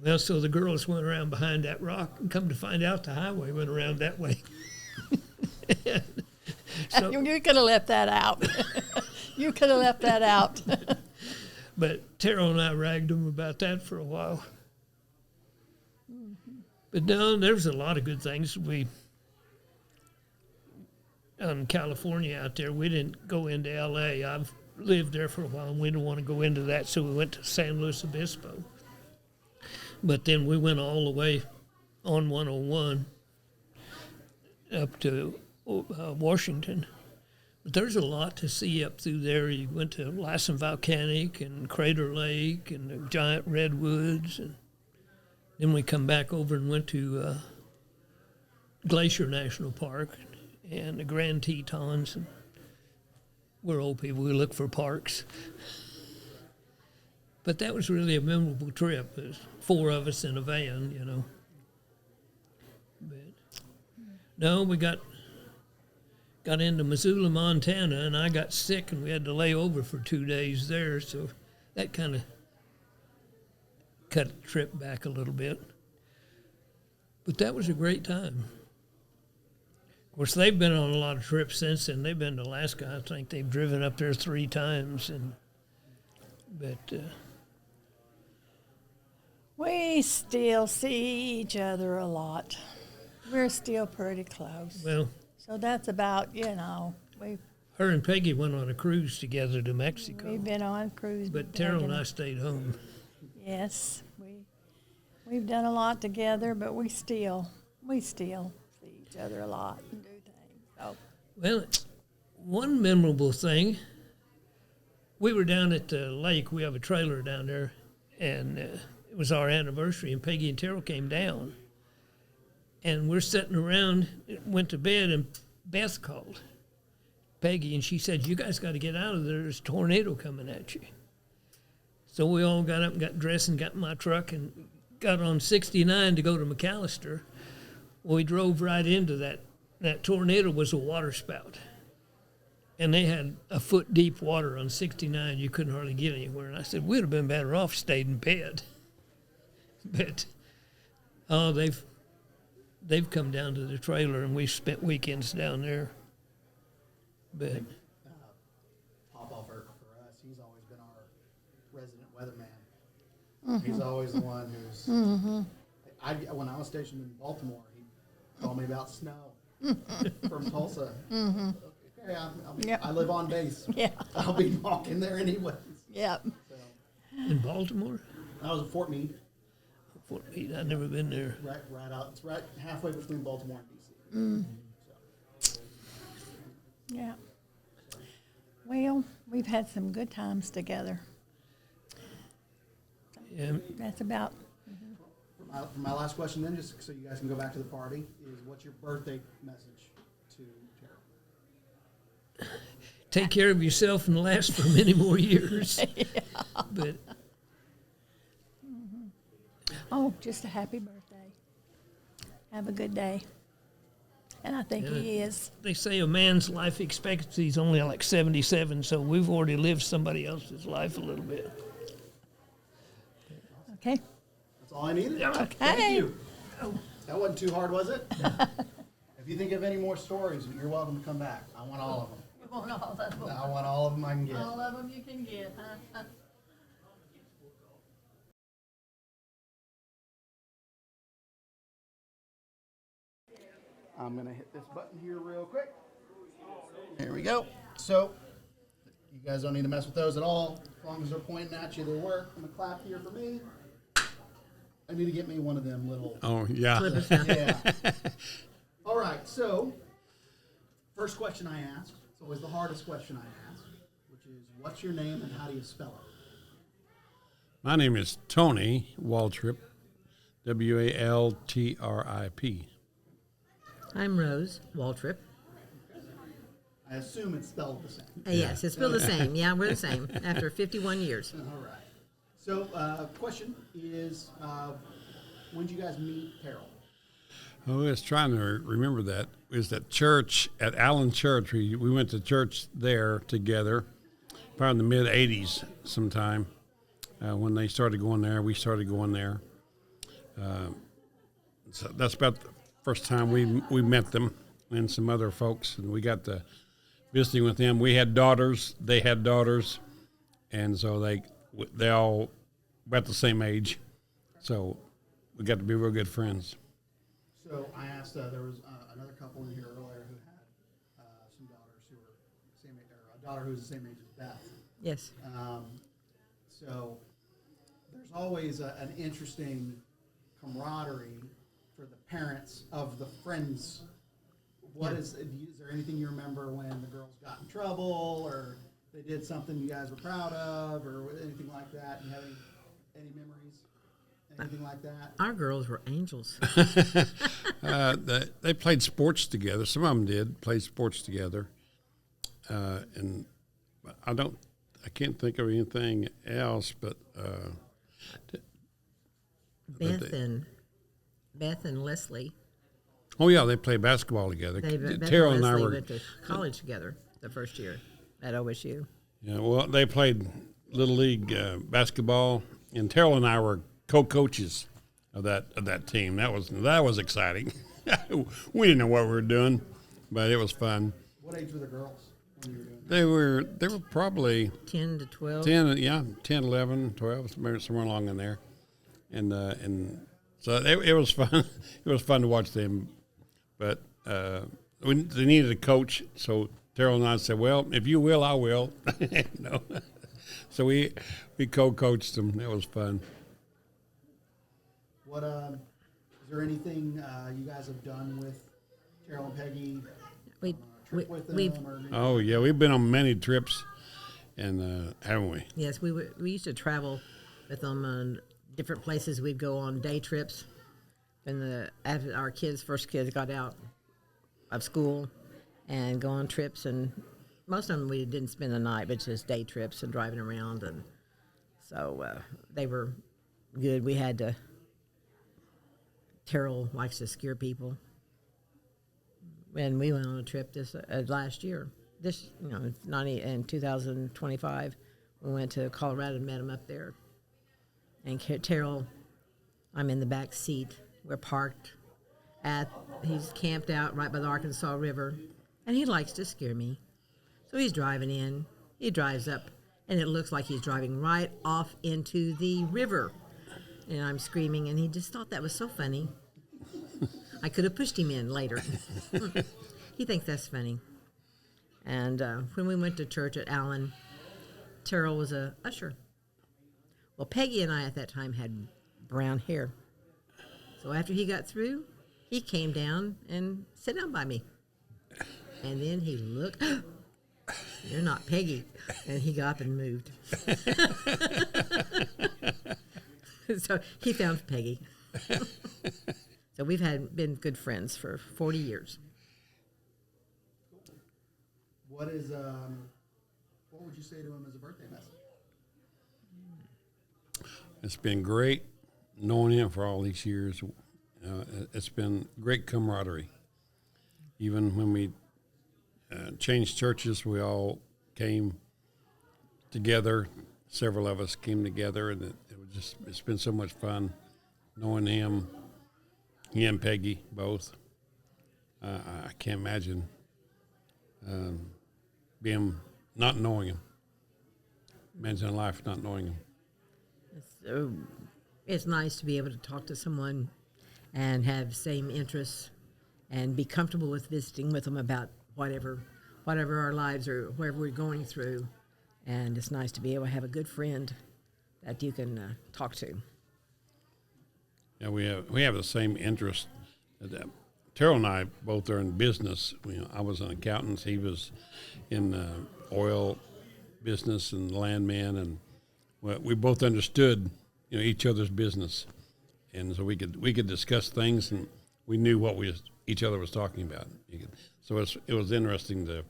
Well, so the girls went around behind that rock, and come to find out the highway went around that way. So, you could have left that out. You could have left that out. But Terril and I ragged them about that for a while. But no, there's a lot of good things. In California out there, we didn't go into L.A. I've lived there for a while, and we didn't want to go into that, so we went to San Luis Obispo. But then we went all the way on 101 up to Washington. But there's a lot to see up through there. You went to Lassen Volcanic and Crater Lake and the giant redwoods. And then we come back over and went to Glacier National Park and the Grand Tetons. And we're old people, we look for parks. But that was really a memorable trip. There's 4 of us in a van, you know. But no, we got into Missoula, Montana, and I got sick, and we had to lay over for 2 days there. So that kind of cut the trip back a little bit. But that was a great time. Of course, they've been on a lot of trips since then. They've been to Alaska. I think they've driven up there 3 times. But we still see each other a lot. We're still pretty close. Well, so that's about, you know, her and Peggy went on a cruise together to Mexico. we've been on cruise. But Terril and I stayed home. Yes, we've done a lot together, but we still see each other a lot and do things. So. Well, one memorable thing, we were down at the lake. We have a trailer down there, and it was our anniversary, and Peggy and Terril came down. And we're sitting around, went to bed, and Beth called Peggy, and she said, "You guys got to get out of there. There's a tornado coming at you." So we all got up and got dressed and got in my truck and got on 69 to go to McAllister. Well, we drove right into that. That tornado was a water spout. And they had a foot deep water on 69. You couldn't hardly get anywhere. And I said, we'd have been better off stayed in bed. But they've come down to the trailer, and we've spent weekends down there. But Papa for us, he's always been our resident weatherman. He's always the one who's. When I was stationed in Baltimore, he told me about snow from Tulsa. Okay, I live on base. Yeah, I'll be walking there anyways. Yep. So. In Baltimore? I was at Fort Meade. Fort Meade, I've never been there. Right out. It's right halfway between Baltimore and DC. So. Yeah. Well, we've had some good times together. Yeah. That's about. For my last question, then, just so you guys can go back to the party, is what's your birthday message to Terril? Take care of yourself and last for many more years. Yeah. But oh, just a happy birthday. Have a good day. And I think he is. They say a man's life expectancy is only like 77, so we've already lived somebody else's life a little bit. Okay. That's all I needed. Okay. Thank you. That wasn't too hard, was it? If you think of any more stories, you're welcome to come back. I want all of them. You want all of them? I want all of them I can get. All of them you can get, huh? I'm going to hit this button here real quick. There we go. So, you guys don't need to mess with those at all. As long as they're pointing at you, they work. I'm going to clap here for me. I need to get me one of them little... Oh, yeah. Yeah. All right, so, first question I ask, it's always the hardest question I ask, which is, what's your name and how do you spell it? My name is Tony Waltrip, W-A-L-T-R-I-P. I'm Rose Waltrip. I assume it's spelled the same. Yes, it's spelled the same. Yeah, we're the same after 51 years. All right. So, question is, when did you guys meet Terril? I was trying to remember that. It was at church, at Allen Church. We went to church there together, probably in the mid-'80s sometime. When they started going there, we started going there. So that's about the first time we met them and some other folks, and we got to visiting with them. We had daughters, they had daughters, and so they all about the same age. So we got to be real good friends. So I asked, there was another couple in here earlier who had some daughters who were the same age, or a daughter who was the same age as Beth. Yes. So there's always an interesting camaraderie for the parents of the friends. Is there anything you remember when the girls got in trouble or they did something you guys were proud of or anything like that? Do you have any memories anything like that? Our girls were angels. They played sports together. Some of them did play sports together, and I can't think of anything else. But Beth and Leslie. oh yeah, they played basketball together. Terril and I went to college together the first year at OSU. Yeah, well, they played little league basketball, and Terril and I were co-coaches of that team. That was exciting. We didn't know what we were doing, but it was fun. What age were the girls when you were doing that? They were probably 10 to 12. 10, 11, 12, somewhere along in there, and so it was fun. It was fun to watch them, but they needed a coach, so Terril and I said, "Well, if you will, I will." So we co-coached them. It was fun. What is there anything you guys have done with Terril and Peggy? Trip with them, Oh yeah, we've been on many trips, and haven't we? Yes, we used to travel with them on different places. We'd go on day trips. After our first kids got out of school, and go on trips, and most of them we didn't spend the night, but just day trips and driving around, and so they were good. We had to. Terril likes to scare people, and we went on a trip this last year. In 2025, we went to Colorado and met him up there. And Terril, I'm in the back seat. We're parked he's camped out right by the Arkansas River, and he likes to scare me. So he's driving in. He drives up, and it looks like he's driving right off into the river. And I'm screaming, and he just thought that was so funny. I could have pushed him in later. He thinks that's funny. And when we went to church at Allen, Terril was a usher. Well, Peggy and I at that time had brown hair. So after he got through, he came down and sat down by me. And then he looked, "You're not Peggy." And he got up and moved. So he found Peggy. So we've been good friends for 40 years. What would you say to him as a birthday message? It's been great knowing him for all these years. It's been great camaraderie. Even when we changed churches, we all came together. Several of us came together, and it's been so much fun knowing him. He and Peggy both. I can't imagine not knowing him. Imagine life not knowing him. It's nice to be able to talk to someone and have same interests and be comfortable with visiting with them about whatever our lives or whatever we're going through. And it's nice to be able to have a good friend that you can talk to. Yeah, we have the same interest. Terril and I both are in business. I was an accountant. He was in oil business and landman, and we both understood each other's business, and so we could discuss things, and we knew what each other was talking about. So it was interesting to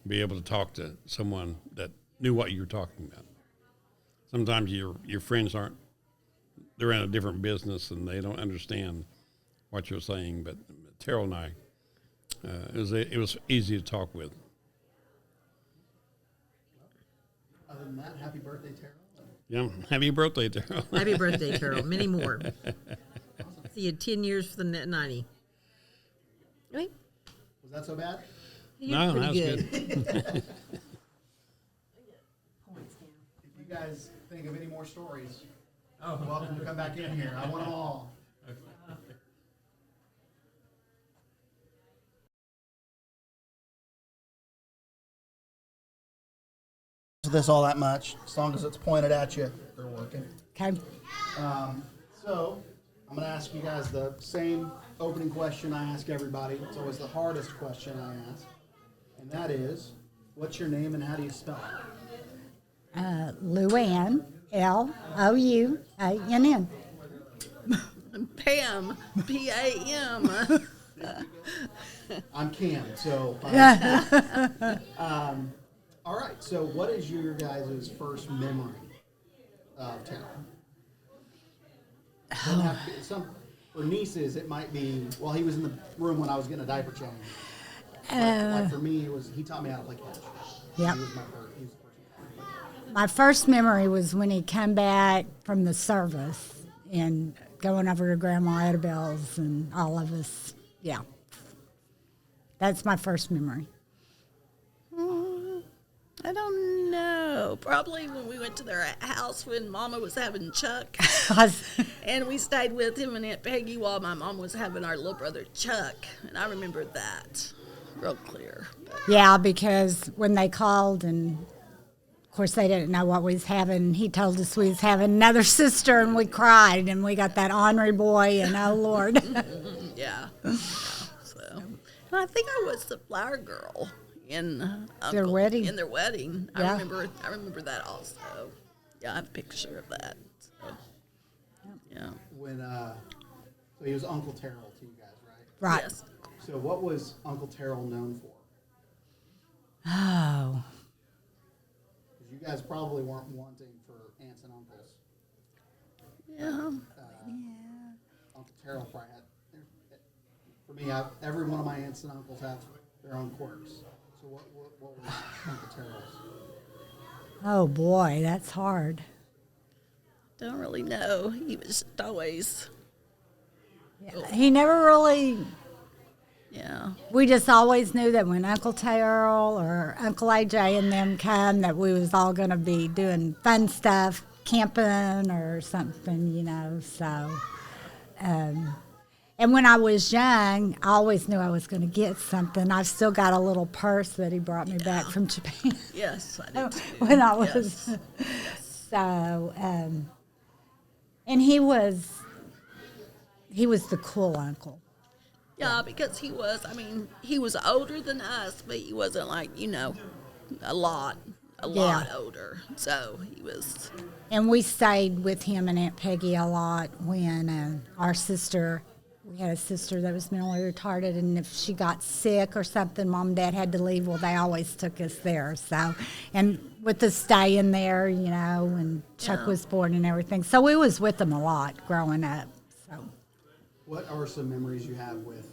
be able to talk to someone that knew what you were talking about. Sometimes your friends they're in a different business and they don't understand what you're saying. But Terril and I, it was easy to talk with. Other than that, happy birthday, Terril. Yeah, happy birthday, Terril. Happy birthday, Terril. Many more. See you 10 years for the 90. Right? Was that so bad? You're that was good. good. If you guys think of any more stories, welcome to come back in here. I want them all. This all that much, as long as it's pointed at you, they're working. Okay. So I'm going to ask you guys the same opening question I ask everybody. It's always the hardest question I ask, and that is, what's your name and how do you spell it? Luann, Louann. Pam, P-A-M. I'm Cam, so. All right, so what is your guys' first memory of Terril? Doesn't have to be, for nieces, it might be, well, he was in the room when I was getting a diaper change. Like for me, he taught me how to play catch. Yep. He was the person. My first memory was when he came back from the service and going over to Grandma Annabelle's and all of us. Yeah. That's my first memory. I don't know. Probably when we went to their house when Mama was having Chuck. And we stayed with him and Aunt Peggy while my mom was having our little brother Chuck. And I remember that real clear. Yeah, because when they called and, of course, they didn't know what we was having, he told us we was having another sister and we cried and we got that ornery boy and oh, Lord. Yeah. So, and I think I was the flower girl in their wedding. In their wedding. Yeah. I remember that also. Yeah, I have a picture of that. So, yeah. When so he was Uncle Terril to you guys, right? Right. Yes. So what was Uncle Terril known for? Oh. Because you guys probably weren't wanting for aunts and uncles. Yeah. Uncle Terril probably had. For me, every one of my aunts and uncles have their own quirks. So what was Uncle Terril's? Oh, boy, that's hard. Don't really know. He was just always. Yeah. He never really. Yeah. We just always knew that when Uncle Terril or Uncle AJ and them come, that we was all going to be doing fun stuff, camping or something, you know. So, and when I was young, I always knew I was going to get something. I've still got a little purse that he brought me back from Japan. Yes, I did too. When I was. Yes. So, and he was the cool uncle. Yeah, because he was older than us, but he wasn't like, a lot older. So he was. And we stayed with him and Aunt Peggy a lot when we had a sister that was mentally retarded, and if she got sick or something, Mom and Dad had to leave, well, they always took us there. So, and with us staying there, when Chuck was born and everything. So we was with them a lot growing up. So. What are some memories you have with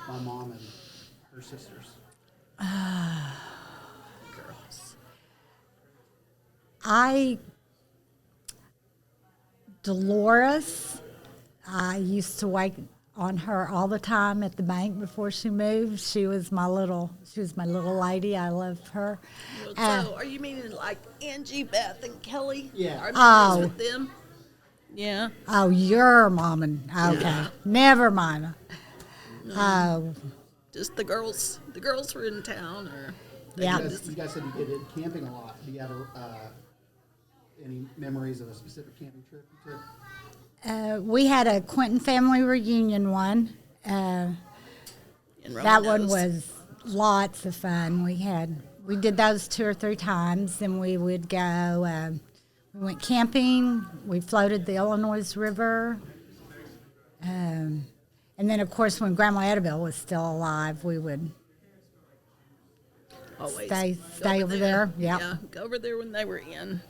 my mom and her sisters? Girls. Dolores, I used to wait on her all the time at the bank before she moved. She was my little lady. I loved her. So, are you meaning like Angie, Beth, and Kelly? Yeah. Are you with them? Yeah. Oh, your mom and okay. Yeah. Never mind. Just the girls. The girls were in town, or yeah. You guys said you did camping a lot. Do you have any memories of a specific camping trip you took? We had a Quentin family reunion one. That one was lots of fun. We did those 2 or 3 times, and we would go. We went camping. We floated the Illinois River. And then, of course, when Grandma Annabelle was still alive, we would always stay over there. Yep. Yeah, go over there when they were in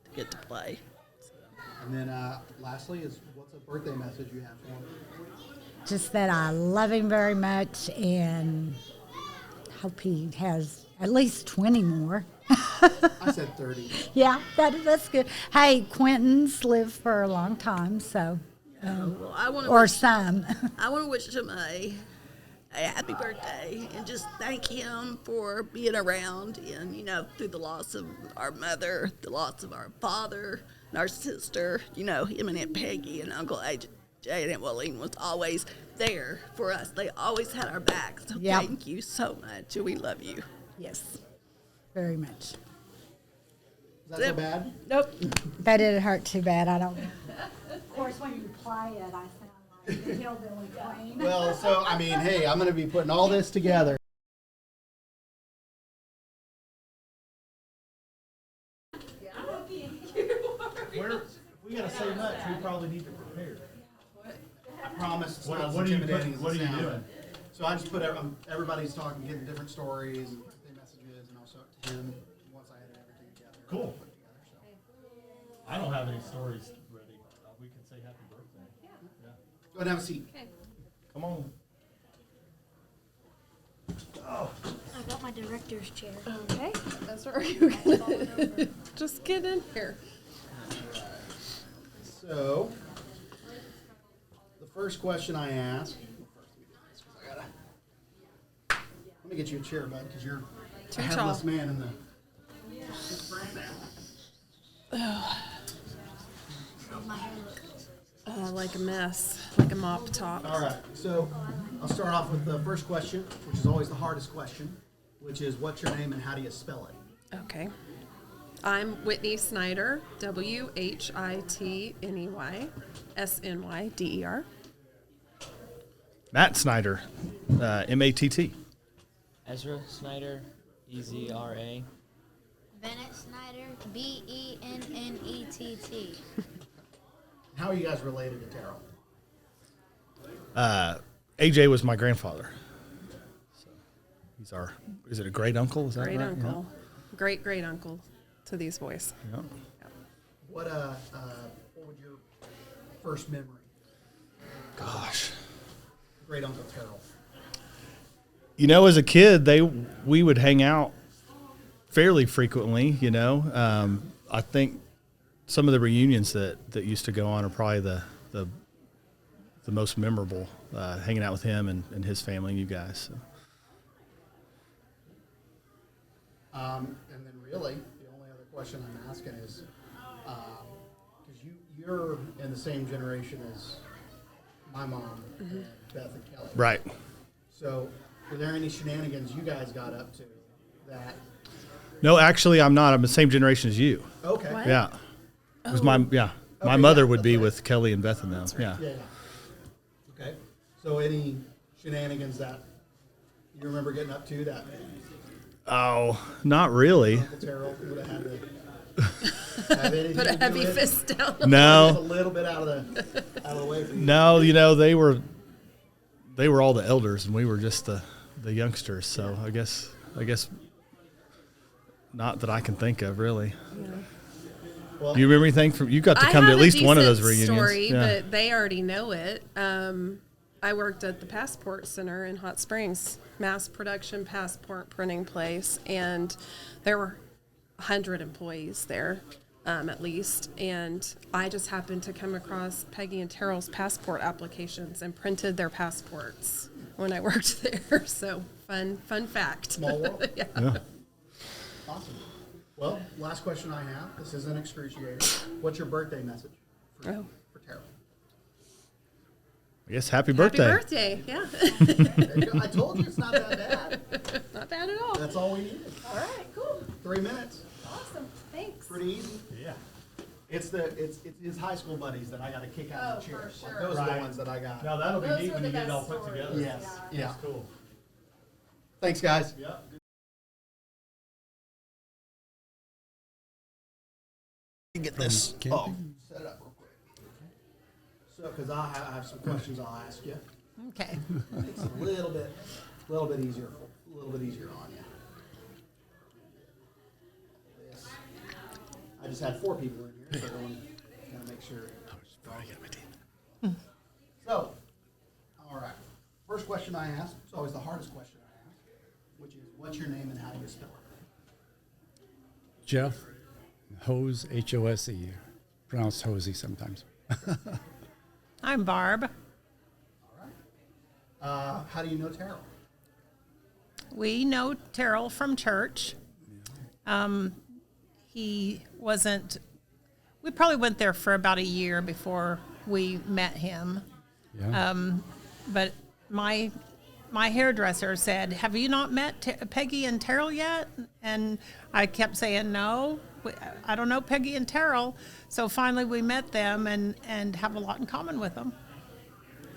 to get to play. So. And then lastly is, what's a birthday message you have for him? Just that I love him very much and hope he has at least 20 more. I said 30. Yeah, that's good. Hey, Quentin's lived for a long time, so. Well, I want to wish him a happy birthday and just thank him for being around and, through the loss of our mother, the loss of our father, and our sister, him and Aunt Peggy and Uncle AJ and Aunt Willeen was always there for us. They always had our backs. So Thank you so much. We love you. Yes, very much. Is that so bad? Nope. That didn't hurt too bad. I don't. Of course, when you play it, I sound like the hillbilly queen. Well, so, hey, I'm going to be putting all this together. We got to say much. We probably need to prepare. promise it's What- not as what are you intimidating putting- what as are it you sounds. doing? So I just put everybody's talking, getting different stories and birthday messages, and also to him once I edit everything together. Cool. Put together, so. I don't have any stories ready. We can say happy birthday. Yeah. Go ahead and have a seat. Come on. I got my director's chair. Okay, that's where you gonna just get in here. So, the first question I ask. Let me get you a chair, bud, because you're Too a headless tall. man in the. Like a mess, like a mop top. All right, so I'll start off with the first question, which is always the hardest question, which is what's your name and how do you spell it? Okay. I'm Whitney Snyder, WHITNEY, SNYDER. Matt Snyder, MATT. Ezra Snyder, EZRA. Bennett Snyder, BENNETT. How are you guys related to Terril? AJ was my grandfather. So he's our, is it a great uncle? Is that Great right? uncle. Great great uncle to these boys. Yeah. What would your first memory? Gosh. Great Uncle Terril. You know, as a kid, we would hang out fairly frequently. You know, I think some of the reunions that used to go on are probably the most memorable. Hanging out with him and his family and you guys. So. And then really, the only other question I'm asking is, because you're in the same generation as my mom, and Beth and Kelly. Right. So, were there any shenanigans you guys got up to that? No, actually, I'm not. I'm the same generation as you. Okay. What? Yeah. It was my Okay, mother yeah, would be that's right. with Kelly and Beth and them. Yeah. Yeah. Okay. So, any shenanigans that you remember getting up to that Oh, not really. Uncle Terril would have had to have anything Put a to do heavy with? fist down. No. Just a little bit out of the way for you. No, you know, they were all the elders and we were just the youngsters. So I guess not that I can think of really. Well, Do you remember anything from? You got to I come to have at least a one of those decent reunions. story, Yeah. but they already know it. I worked at the Passport Center in Hot Springs, mass production passport printing place, and there were 100 employees there, at least. And I just happened to come across Peggy and Terril's passport applications and printed their passports when I worked there. So fun fact. Small world. Yeah. Awesome. Well, last question I have. This isn't excruciating. What's your birthday message for Terril? I guess happy birthday. Happy birthday, yeah. There you go. I told you it's not that bad. Not bad at all. That's all we need. All right, cool. 3 minutes. Awesome, thanks. Pretty easy. Yeah. It's his high school buddies that I got to kick out of the chair. for Like, sure. those are the Right. ones that I got. Now that'll be Those neat were when the you get it all best put stories. together. Yes. Yeah. That's cool. Thanks, guys. Yeah. Get this. Oh, set it up real quick. So, because I have some questions I'll ask you. Okay. It's a little bit easier on you. This. I just had 4 people in here, so I want to make sure. So, all right. First question I ask, it's always the hardest question I ask, which is, what's your name and how do you spell it? Jeff Hose, Hose, pronounced Hosey sometimes. I'm Barb. How do you know Terril? We know Terril from church. He wasn't, we probably went there for about a year before we met him. Yeah. But my hairdresser said, "Have you not met Peggy and Terril yet?" And I kept saying, "No, I don't know Peggy and Terril." So finally we met them and have a lot in common with them.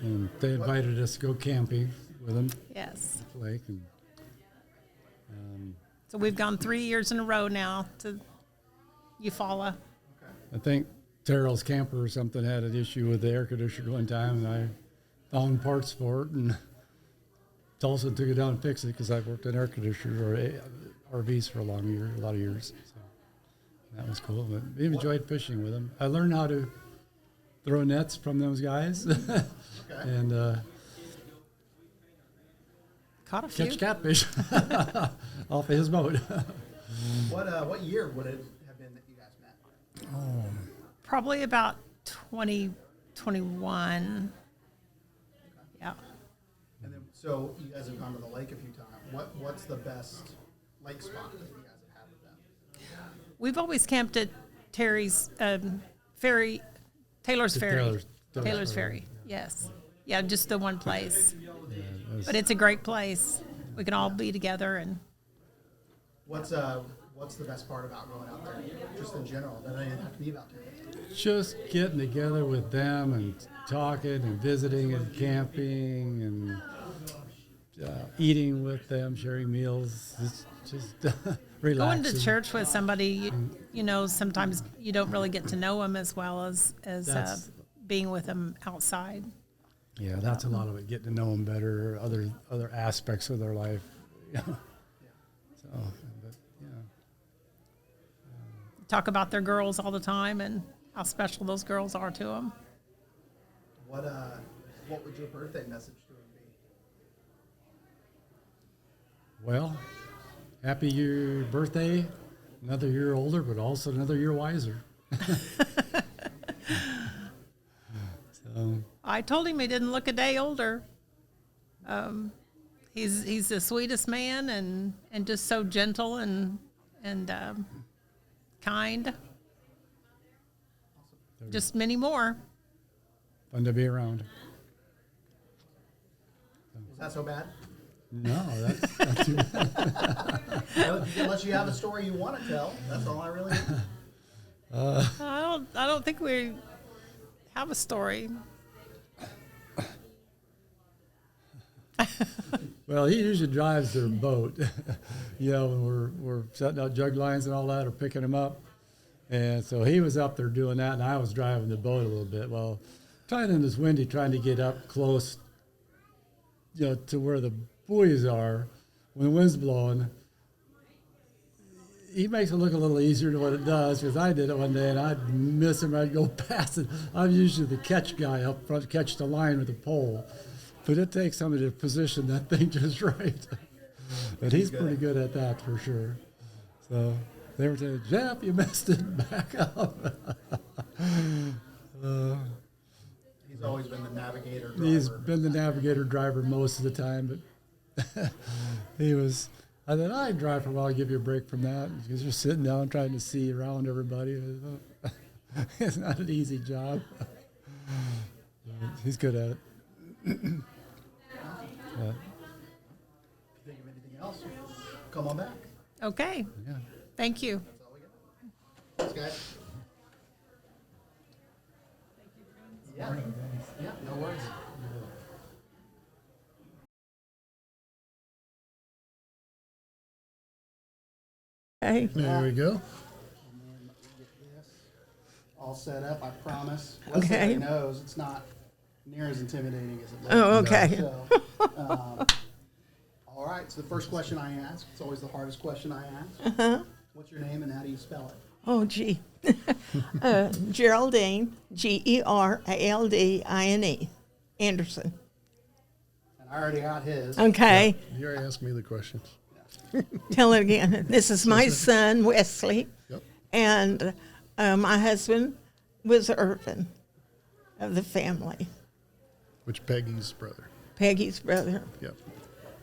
And they invited us to go camping with them. Yes. At the lake. And, So we've gone 3 years in a row now to Eufaula. I think Terril's camper or something had an issue with the air conditioner one time, and I found parts for it, and Tulsa took it down and fixed it because I worked in air conditioners or RVs for a lot of years. So that was cool. But we enjoyed fishing with them. I learned how to throw nets from those guys, and caught a few. Catch catfish off of his boat. What year would it have been that you guys met? Oh, Probably about 2021. Yeah. And then, so you guys have gone to the lake a few times. What's the best lake spot that you guys have had with them? We've always camped at Terry's ferry, Taylor's Ferry. Taylor's Ferry. Yes. Yeah, just the one place. But it's a great place. We can all be together. And What's the best part about going out there, just in general? That doesn't have to be about Terry. just getting together with them and talking and visiting and camping and eating with them, sharing meals. It's just relaxing. going to church with somebody, you know, sometimes you don't really get to know them as well as being with them outside. Yeah, that's a lot of it. Getting to know them better, other aspects of their life. Yeah. So, but yeah. Talk about their girls all the time and how special those girls are to them. What would your birthday message to them be? Well, happy year birthday, another year older, but also another year wiser. So. I told him he didn't look a day older. He's the sweetest man and just so gentle and kind. Just many more. Fun to be around. Is that so bad? No, that's not too bad. Unless you have a story you want to tell, that's all I really need. I don't think we have a story. Well, he usually drives their boat, you know, when we're setting out jug lines and all that, or picking them up. And so he was up there doing that, and I was driving the boat a little bit. Well, trying in this windy, trying to get up close, you know, to where the buoys are when the wind's blowing. He makes it look a little easier than what it does, because I did it one day and I'd miss him, I'd go past it. I'm usually the catch guy up front, catch the line with the pole. But it takes somebody to position that thing just right. But he's pretty good at that for sure. So they were saying, Jeff, you messed it back up. He's always been the navigator driver. He's been the navigator driver most of the time, but he was. I thought, I'd drive for a while, give you a break from that, because you're sitting down trying to see around everybody. It's not an easy job. He's good at it. Think of anything else? Come on back. Okay. Yeah. Thank you. Thanks, guys. Yeah. Yeah, no worries. Hey. There we go. And then get this all set up, I promise. Leslie Okay. knows it's not near as intimidating as it looks. Oh, okay. So, all right, so the first question I ask, it's always the hardest question I ask. Uh-huh. What's your name and how do you spell it? Oh, gee. Geraldine, Geraldine, Anderson. And I already got his. Okay. Yeah, you already asked me the questions. Tell it again. This is my son, Wesley. Yep. And my husband was Irvin of the family, Which Peggy's brother. Peggy's brother. Yep.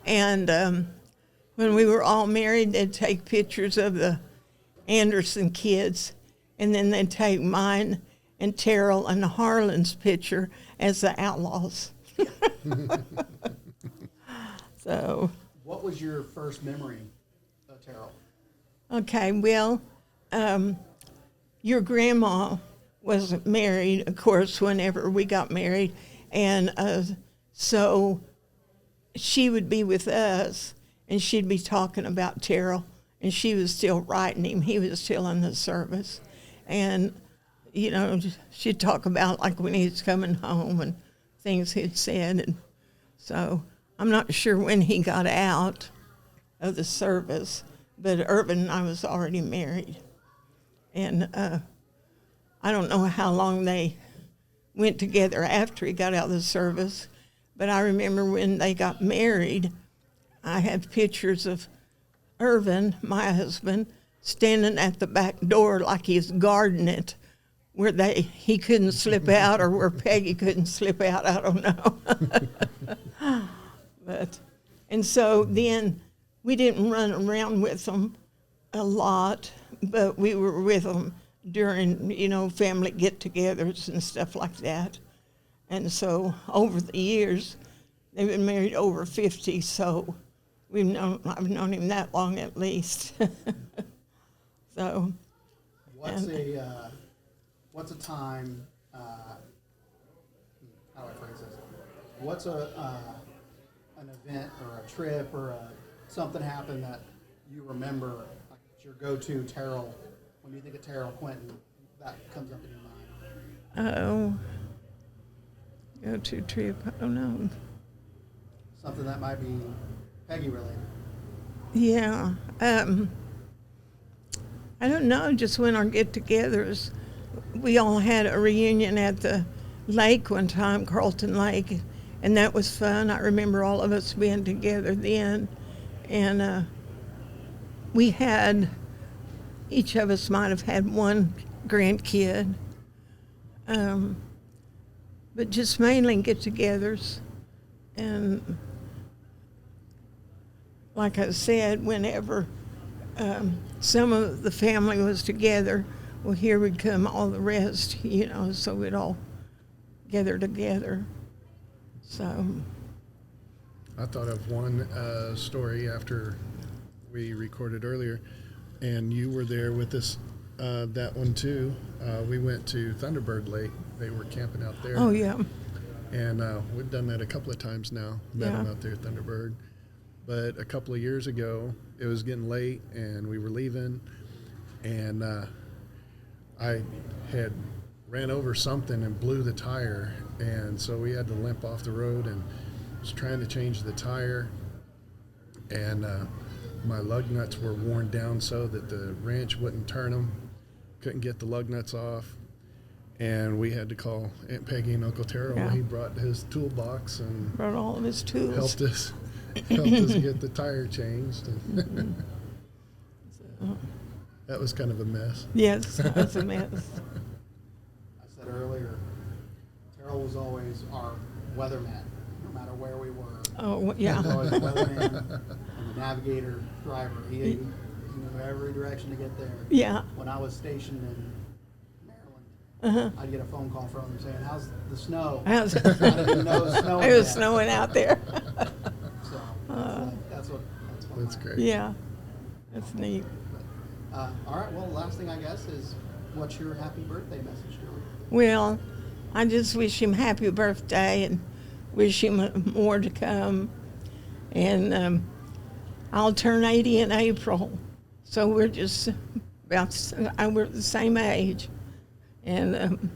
And when we were all married, they'd take pictures of the Anderson kids, and then they'd take mine and Terril and Harlan's picture as the outlaws. So. What was your first memory of Terril? Okay, well, your grandma was married, of course, whenever we got married, and so she would be with us, and she'd be talking about Terril, and she was still writing him. He was still in the service, and, you know, she'd talk about, like, when he was coming home and things he'd said. And so I'm not sure when he got out of the service, but Irvin and I was already married. And I don't know how long they went together after he got out of the service, but I remember when they got married, I have pictures of Irvin, my husband, standing at the back door like he's guarding it, where he couldn't slip out or where Peggy couldn't slip out. I don't know. And so then we didn't run around with them a lot, but we were with them during, family get-togethers and stuff like that. And so over the years, they've been married over 50, so I've known him that long at least. So. What's a time? How do I phrase this? What's an event or a trip or something happened that you remember? Like it's your go-to Terril. When you think of Terril Quentin, that comes up in your mind. Oh, go-to trip. I don't know. Something that might be Peggy related. Yeah. I don't know, just when our get-togethers, we all had a reunion at the lake one time, Carlton Lake, and that was fun. I remember all of us being together then. And we had, each of us might have had one grandkid, but just mainly get-togethers. And like I said, whenever some of the family was together, well, here would come all the rest, so we'd all gather together. So. I thought of one story after we recorded earlier, and you were there with us, that one too. We went to Thunderbird Lake. They were camping out there. Oh, yeah. And we've done that a couple of times now, met them out there at Thunderbird. But a couple of years ago, it was getting late, and we were leaving, and I had ran over something and blew the tire, and so we had to limp off the road and was trying to change the tire, and my lug nuts were worn down so that the wrench wouldn't turn them. Couldn't get the lug nuts off, and we had to call Aunt Peggy and Uncle Terril. Yeah. He brought his toolbox and brought all of his tools. helped us get the tire changed. That was kind of a mess. Yes, it was a mess. I said earlier, Terril was always our weatherman, no matter where we were. Oh, yeah. He was always the weatherman and the navigator, driver. He knew every direction to get there. Yeah. When I was stationed in Maryland, I'd get a phone call from him saying, "How's the snow?" I didn't even know it was snowing. It was snowing out there. So that's one. That's great. Yeah, that's neat. All right. Well, the last thing I guess is, what's your happy birthday message to him? Well, I just wish him happy birthday and wish him more to come. And I'll turn 80 in April, so we're just we're the same age. And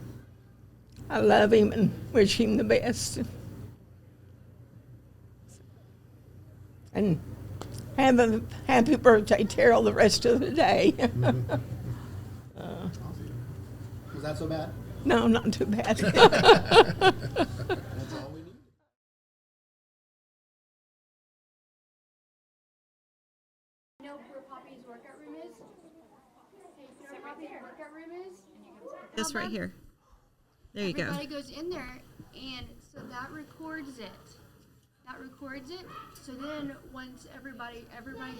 I love him and wish him the best. And have a happy birthday, Terril, the rest of the day. Was that so bad? No, not too bad. That's all we need. You know where Poppy's workout room is? Hey, you know where Poppy's workout room is? This right here. There you go. Everybody goes in there, and so that records it. So then once everybody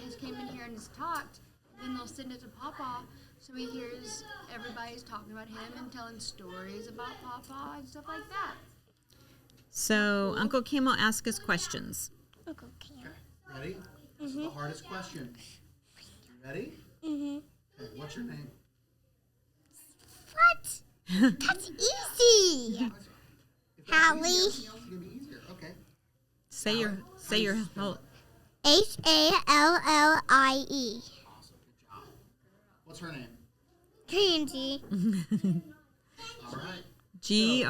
has came in here and has talked, then they'll send it to Papa, so he hears everybody's talking about him and telling stories about Papa and stuff like that. So Uncle Kim will ask us questions. Uncle Kim. Ready? This is the hardest question. You ready? Mm-hmm. Okay, what's your name? What? That's easy. Hallie. It's gonna be easier. Okay. Say your whole. Hallie. Awesome. Good job. What's her name? Kenzie. All right. Grangie.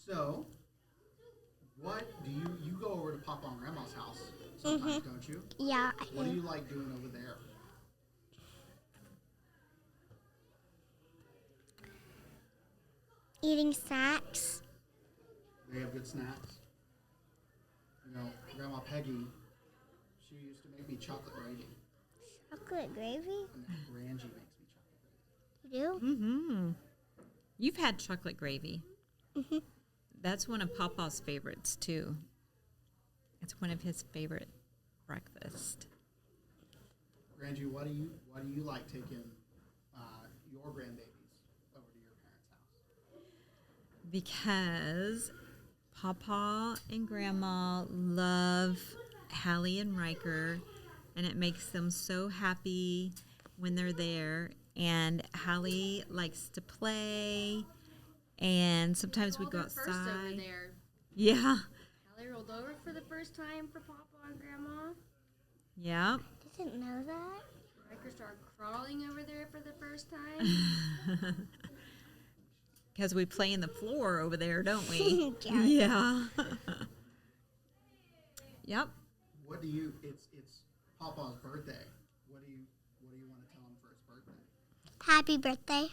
So, what do you go over to Papa and Grandma's house sometimes, don't you? Yeah. What do you like doing over there? Eating snacks. They have good snacks. You know, Grandma Peggy, she used to make me chocolate gravy. Chocolate gravy? And then Grangie makes me chocolate gravy. You do? Mm-hmm. You've had chocolate gravy. Mm-hmm. That's one of Papa's favorites too. It's one of his favorite breakfast. Grangie, why do you like taking your grandbabies over to your parents' house? Because Papa and Grandma love Hallie and Riker, and it makes them so happy when they're there. And Hallie likes to play, and sometimes we go outside. First over there. Yeah. Hallie rolled over for the first time for Papa and Grandma. Yeah. Didn't know that. Riker started crawling over there for the first time. Because we play in the floor over there, don't we? Yeah. Yeah. Yep. What do you? It's Papa's birthday. What do you want to tell him for his birthday? Happy birthday.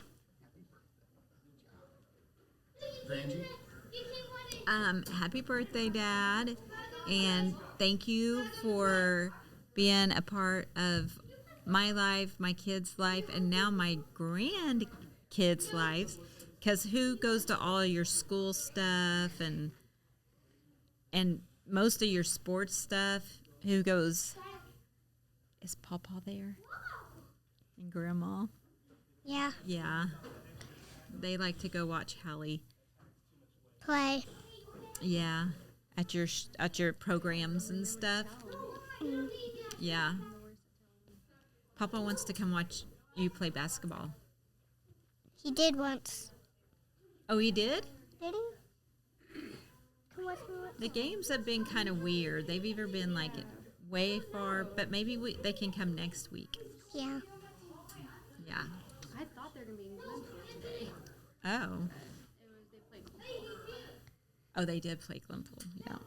Grangie? Happy birthday, Dad. And thank you for being a part of my life, my kids' life, and now my grandkids' lives. Because who goes to all your school stuff and most of your sports stuff? Who goes? Is Papa there? And Grandma? Yeah. Yeah. They like to go watch Hallie Play. Yeah, at your programs and stuff. Mm. Yeah. Papa wants to come watch you play basketball. He did once. Oh, he did? Did he? Come watch me once. The games have been kind of weird. They've either been like way far, but maybe they can come next week. Yeah. Yeah. I thought they were going to be in Glenpool today. Oh. They played Glenpool. Oh, they did play Glenpool. Yeah.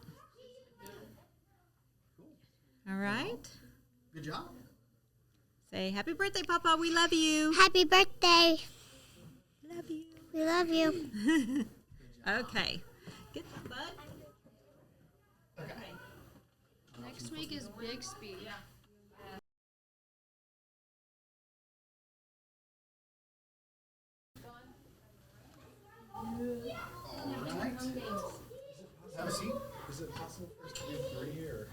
All right. Good job. Say happy birthday, Papa. We love you. Happy birthday. Love you. We love you. Okay. Get the bud. Okay. Next week is Bixby. All right. Have a seat. Is it possible for us to do 3 or?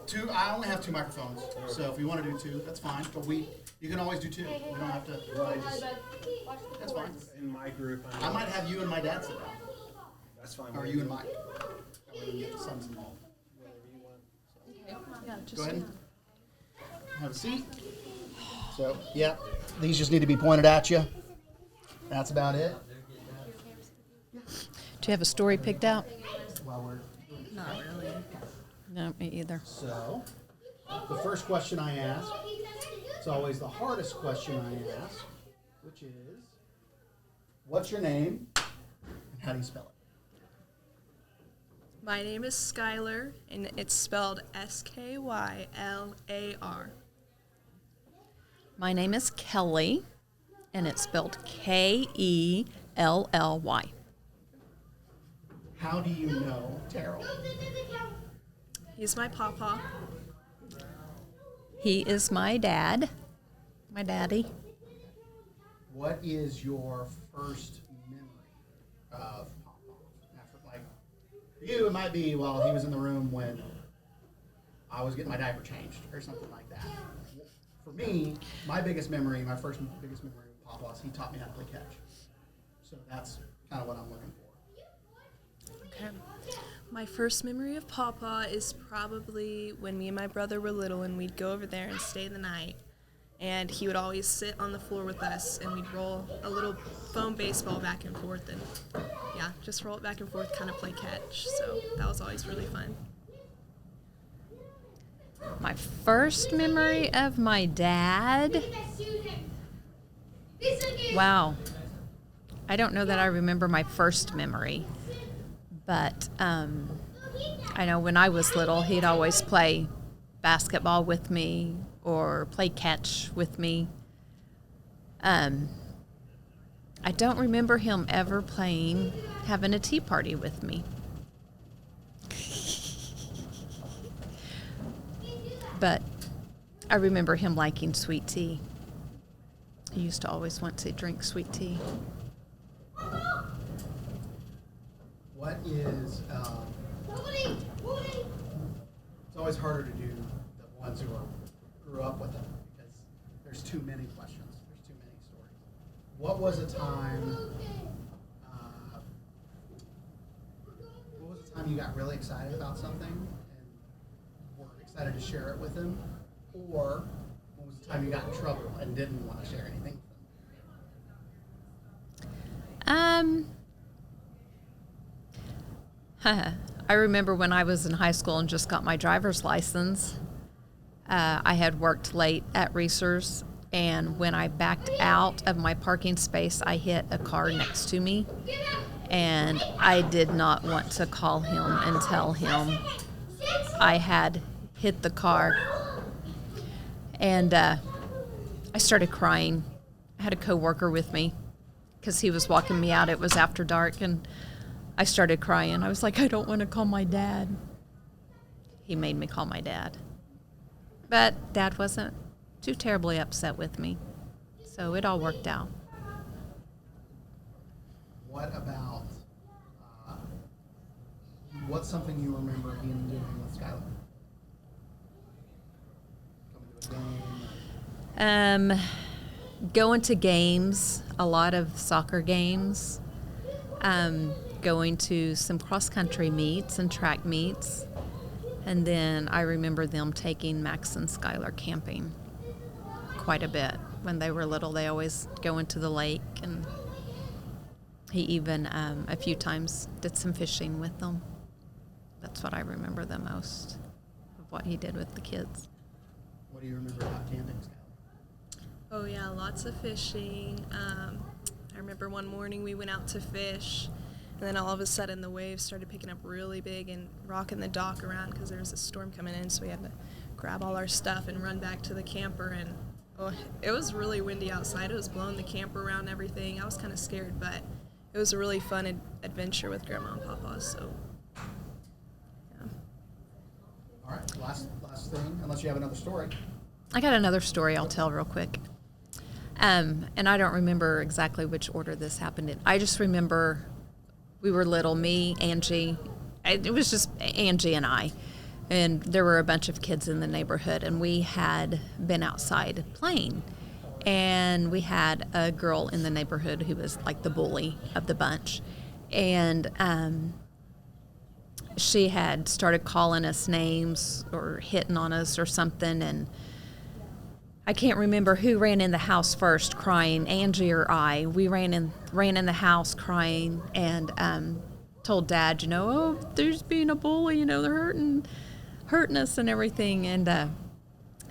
Two. I only have 2 microphones, so if you want to do 2, that's fine. But you can always do 2. We don't have to. That's fine. In my group, I might have you and my dad sit down. That's fine. Or you and Mike. That way we can get the sons involved. Go ahead. Have a seat. So, yeah, these just need to be pointed at you. That's about it. Do you have a story picked out? While we're Not really. No, me either. So, the first question I ask, it's always the hardest question I ask, which is, what's your name and how do you spell it? My name is Skylar, and it's spelled Skylar. My name is Kelly, and it's spelled Kelly. How do you know Terril? He's my papa. He is my dad, my daddy. What is your first memory of Papa? After, like, for you, it might be while he was in the room when I was getting my diaper changed or something like that. For me, my biggest memory, my first biggest memory of Papa is he taught me how to play catch. So that's kind of what I'm looking for. Okay. My first memory of Papa is probably when me and my brother were little and we'd go over there and stay the night. And he would always sit on the floor with us and we'd roll a little foam baseball back and forth and yeah, just roll it back and forth, kind of play catch. So that was always really fun. My first memory of my dad. Wow. I don't know that I remember my first memory, but I know when I was little, he'd always play basketball with me or play catch with me. I don't remember him ever having a tea party with me. But I remember him liking sweet tea. He used to always want to drink sweet tea. What is, it's always harder to do the ones who grew up with them because there's too many questions, there's too many stories. What was a time you got really excited about something and were excited to share it with him? Or what was the time you got in trouble and didn't want to share anything with them? I remember when I was in high school and just got my driver's license, I had worked late at Reese's, and when I backed out of my parking space, I hit a car next to me, and I did not want to call him and tell him I had hit the car. And I started crying. I had a coworker with me because he was walking me out. It was after dark, and I started crying. I was like, I don't want to call my dad. He made me call my dad. But Dad wasn't too terribly upset with me, so it all worked out. What about, what's something you remember him doing with Skylar? Coming to a game? Going to games, a lot of soccer games, going to some cross-country meets and track meets, and then I remember them taking Max and Skylar camping quite a bit. When they were little, they always go into the lake, and he even a few times did some fishing with them. That's what I remember the most of what he did with the kids. What do you remember about camping, Skylar? Oh yeah, lots of fishing. I remember one morning we went out to fish, and then all of a sudden the waves started picking up really big and rocking the dock around because there was a storm coming in, so we had to grab all our stuff and run back to the camper. And it was really windy outside. It was blowing the camper around and everything. I was kind of scared, but it was a really fun adventure with Grandma and Papa. So, yeah. All right, last thing, unless you have another story. I got another story I'll tell real quick. And I don't remember exactly which order this happened in. I just remember we were little, me, Angie. It was just Angie and I. And there were a bunch of kids in the neighborhood, and we had been outside playing. And we had a girl in the neighborhood who was like the bully of the bunch. And she had started calling us names or hitting on us or something, and I can't remember who ran in the house first crying, Angie or I. We ran in the house crying and told Dad, oh, there's being a bully, they're hurting us and everything. And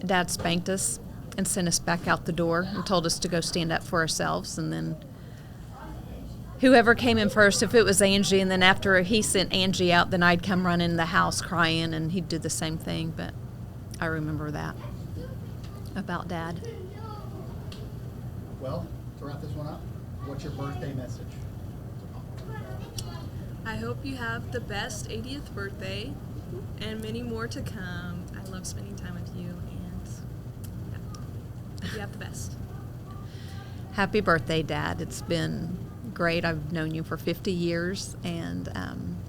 Dad spanked us and sent us back out the door and told us to go stand up for ourselves. And then whoever came in first, if it was Angie, and then after he sent Angie out, then I'd come running in the house crying, and he'd do the same thing. But I remember that about Dad. Well, to wrap this one up, what's your birthday message? I hope you have the best 80th birthday and many more to come. I love spending time with you, and you have the best. Happy birthday, Dad. It's been great. I've known you for 50 years, and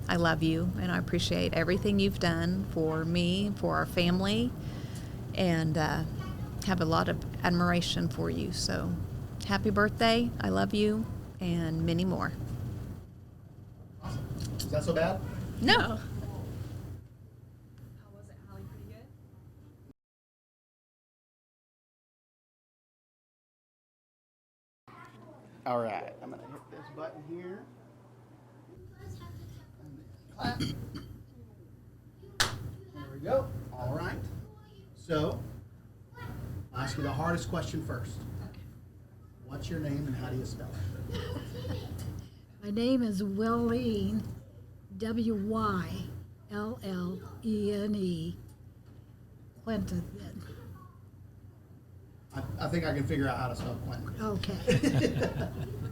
I love you, and I appreciate everything you've done for me, for our family, and have a lot of admiration for you. So happy birthday. I love you, and many more. Awesome. Is that so bad? No. All right, I'm going to hit this button here. And then clap. There we go. All right. hardest question first. What's your name and how do you spell it? My name is Wylene, Wyllene, Quentin. I think I can figure out how to spell Quentin. Okay.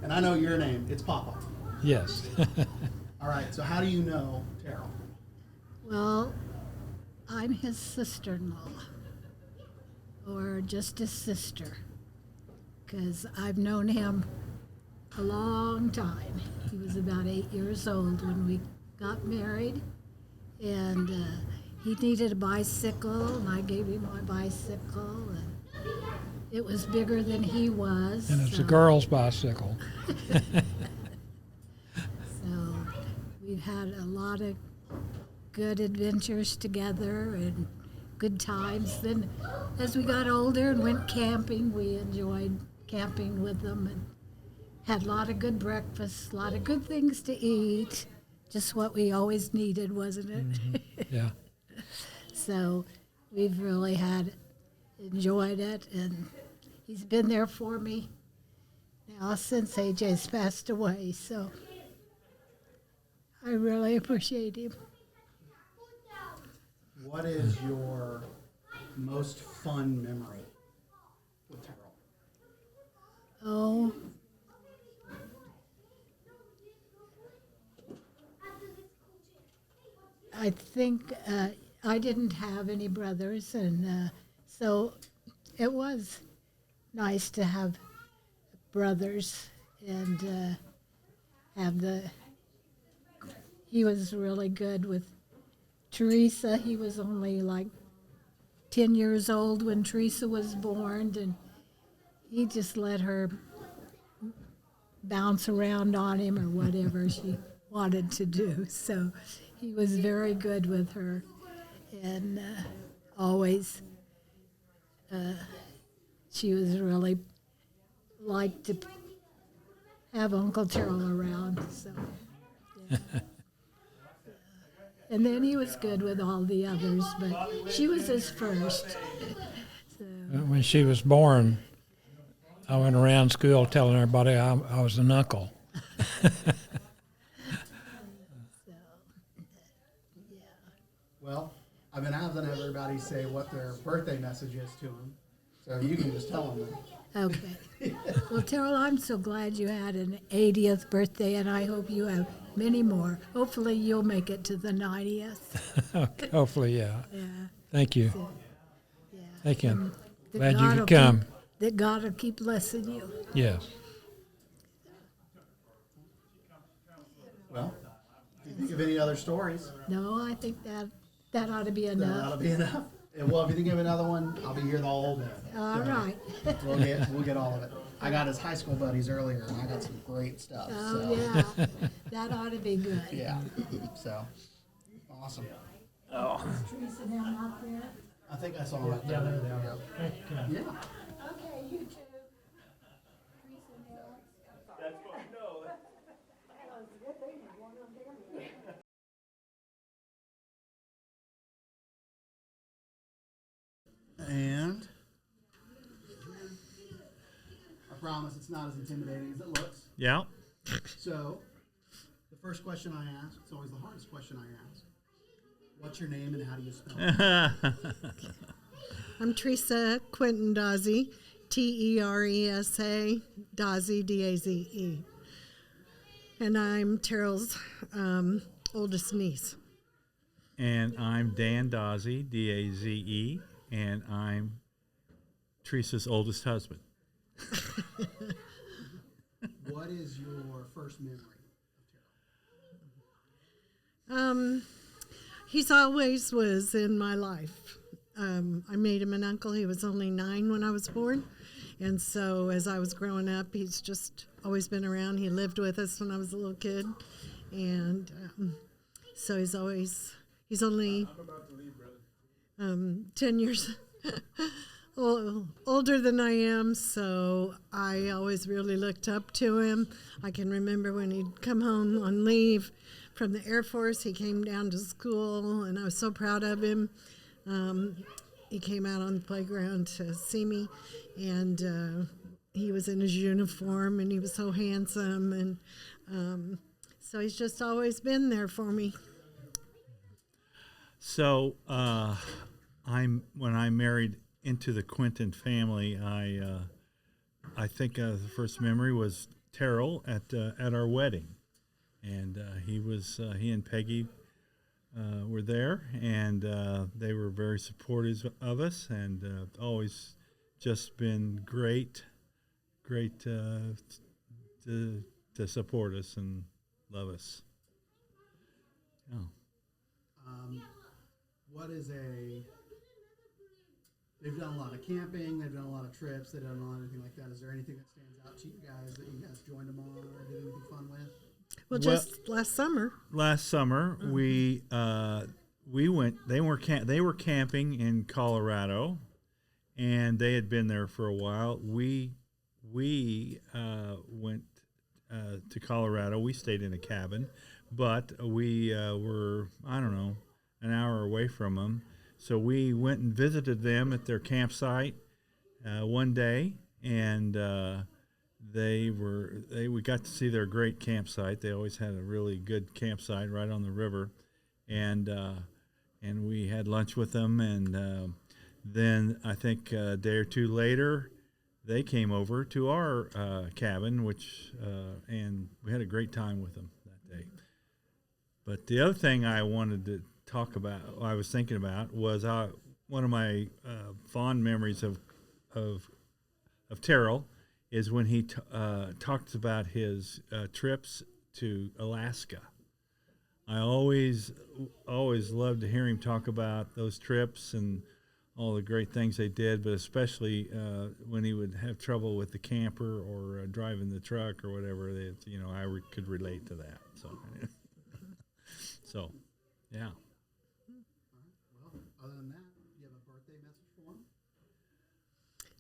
And I know your name. It's Papa. Yes. All right. So how do you know Terril? Well, I'm his sister-in-law, or just his sister, because I've known him a long time. He was about 8 years old when we got married, and he needed a bicycle, and I gave him my bicycle, and it was bigger than he was. And it's a girl's bicycle. So we've had a lot of good adventures together and good times. Then as we got older and went camping, we enjoyed camping with them and had a lot of good breakfasts, a lot of good things to eat. Just what we always needed, wasn't it? Mm-hmm. Yeah. So we've really enjoyed it, and he's been there for me now since AJ's passed away, so I really appreciate him. What is your most fun memory with Terril? Oh, I think I didn't have any brothers, and so it was nice to have brothers and he was really good with Teresa. He was only like 10 years old when Teresa was born, and he just let her bounce around on him or whatever she wanted to do. So he was very good with her, and always she was really liked to have Uncle Terril around. So, yeah. And then he was good with all the others, but she was his first. So. When she was born, I went around school telling everybody I was an uncle. Well, I've been having everybody say what their birthday message is to them, so you can just tell them that. Okay. Well, Terril, I'm so glad you had an 80th birthday, and I hope you have many more. Hopefully, you'll make it to the 90th. Okay, hopefully, yeah. Yeah. Thank you. So, yeah. Thank you. And that Glad you God could will come. That God will keep blessing you. Yes. Well, if you think of any other stories, No, I think that ought to be that enough. ought to be enough. And well, if you think of another one, I'll be here the whole day. All right. We'll get all of it. I got his high school buddies earlier, and I got some great stuff. Oh, so. yeah. That ought to be good. Yeah. So, awesome. Oh. Is Teresa down out there? I think I saw him right there. Yeah. Okay, you too. And I promise it's not as intimidating as it looks. Yeah. So, the first question I ask, it's always the hardest question I ask. What's your name and how do you spell it? I'm Teresa Quentin Daze, Teresa Daze, D-A-Z-E. And I'm Terril's oldest niece. And I'm Dan Daze, D-A-Z-E, and I'm Teresa's oldest husband. What is your first memory of Terril? He's always was in my life. I made him an uncle. He was only 9 when I was born. And so as I was growing up, he's just always been around. He lived with us when I was a little kid. And so he's only 10 years older than I am, so I always really looked up to him. I can remember when he'd come home on leave from the Air Force, he came down to school, and I was so proud of him. he came out on the playground to see me, and he was in his uniform, and he was so handsome, and so he's just always been there for me. So when I married into the Quinton family, I think the first memory was Terril at our wedding, and he and Peggy were there, and they were very supportive of us, and always just been great to support us and love us. Yeah. What is they've done a lot of camping, they've done a lot of trips, they've done a lot of anything like that. Is there anything that stands out to you guys that you guys joined them on or did anything fun with? Well, just last summer. Last summer, we went. They were camping in Colorado, and they had been there for a while. We went to Colorado. We stayed in a cabin, but we were, I don't know, an hour away from them. So we went and visited them at their campsite one day, and we got to see their great campsite. They always had a really good campsite right on the river, and we had lunch with them, and then I think a day or two later, they came over to our cabin, and we had a great time with them that day. But the other thing I wanted to talk about, I was thinking about, was one of my fond memories of Terril is when he talks about his trips to Alaska. I always loved to hear him talk about those trips and all the great things they did, but especially when he would have trouble with the camper or driving the truck or whatever. I could relate to that. So, yeah. Well, other than that, you have a birthday message for him?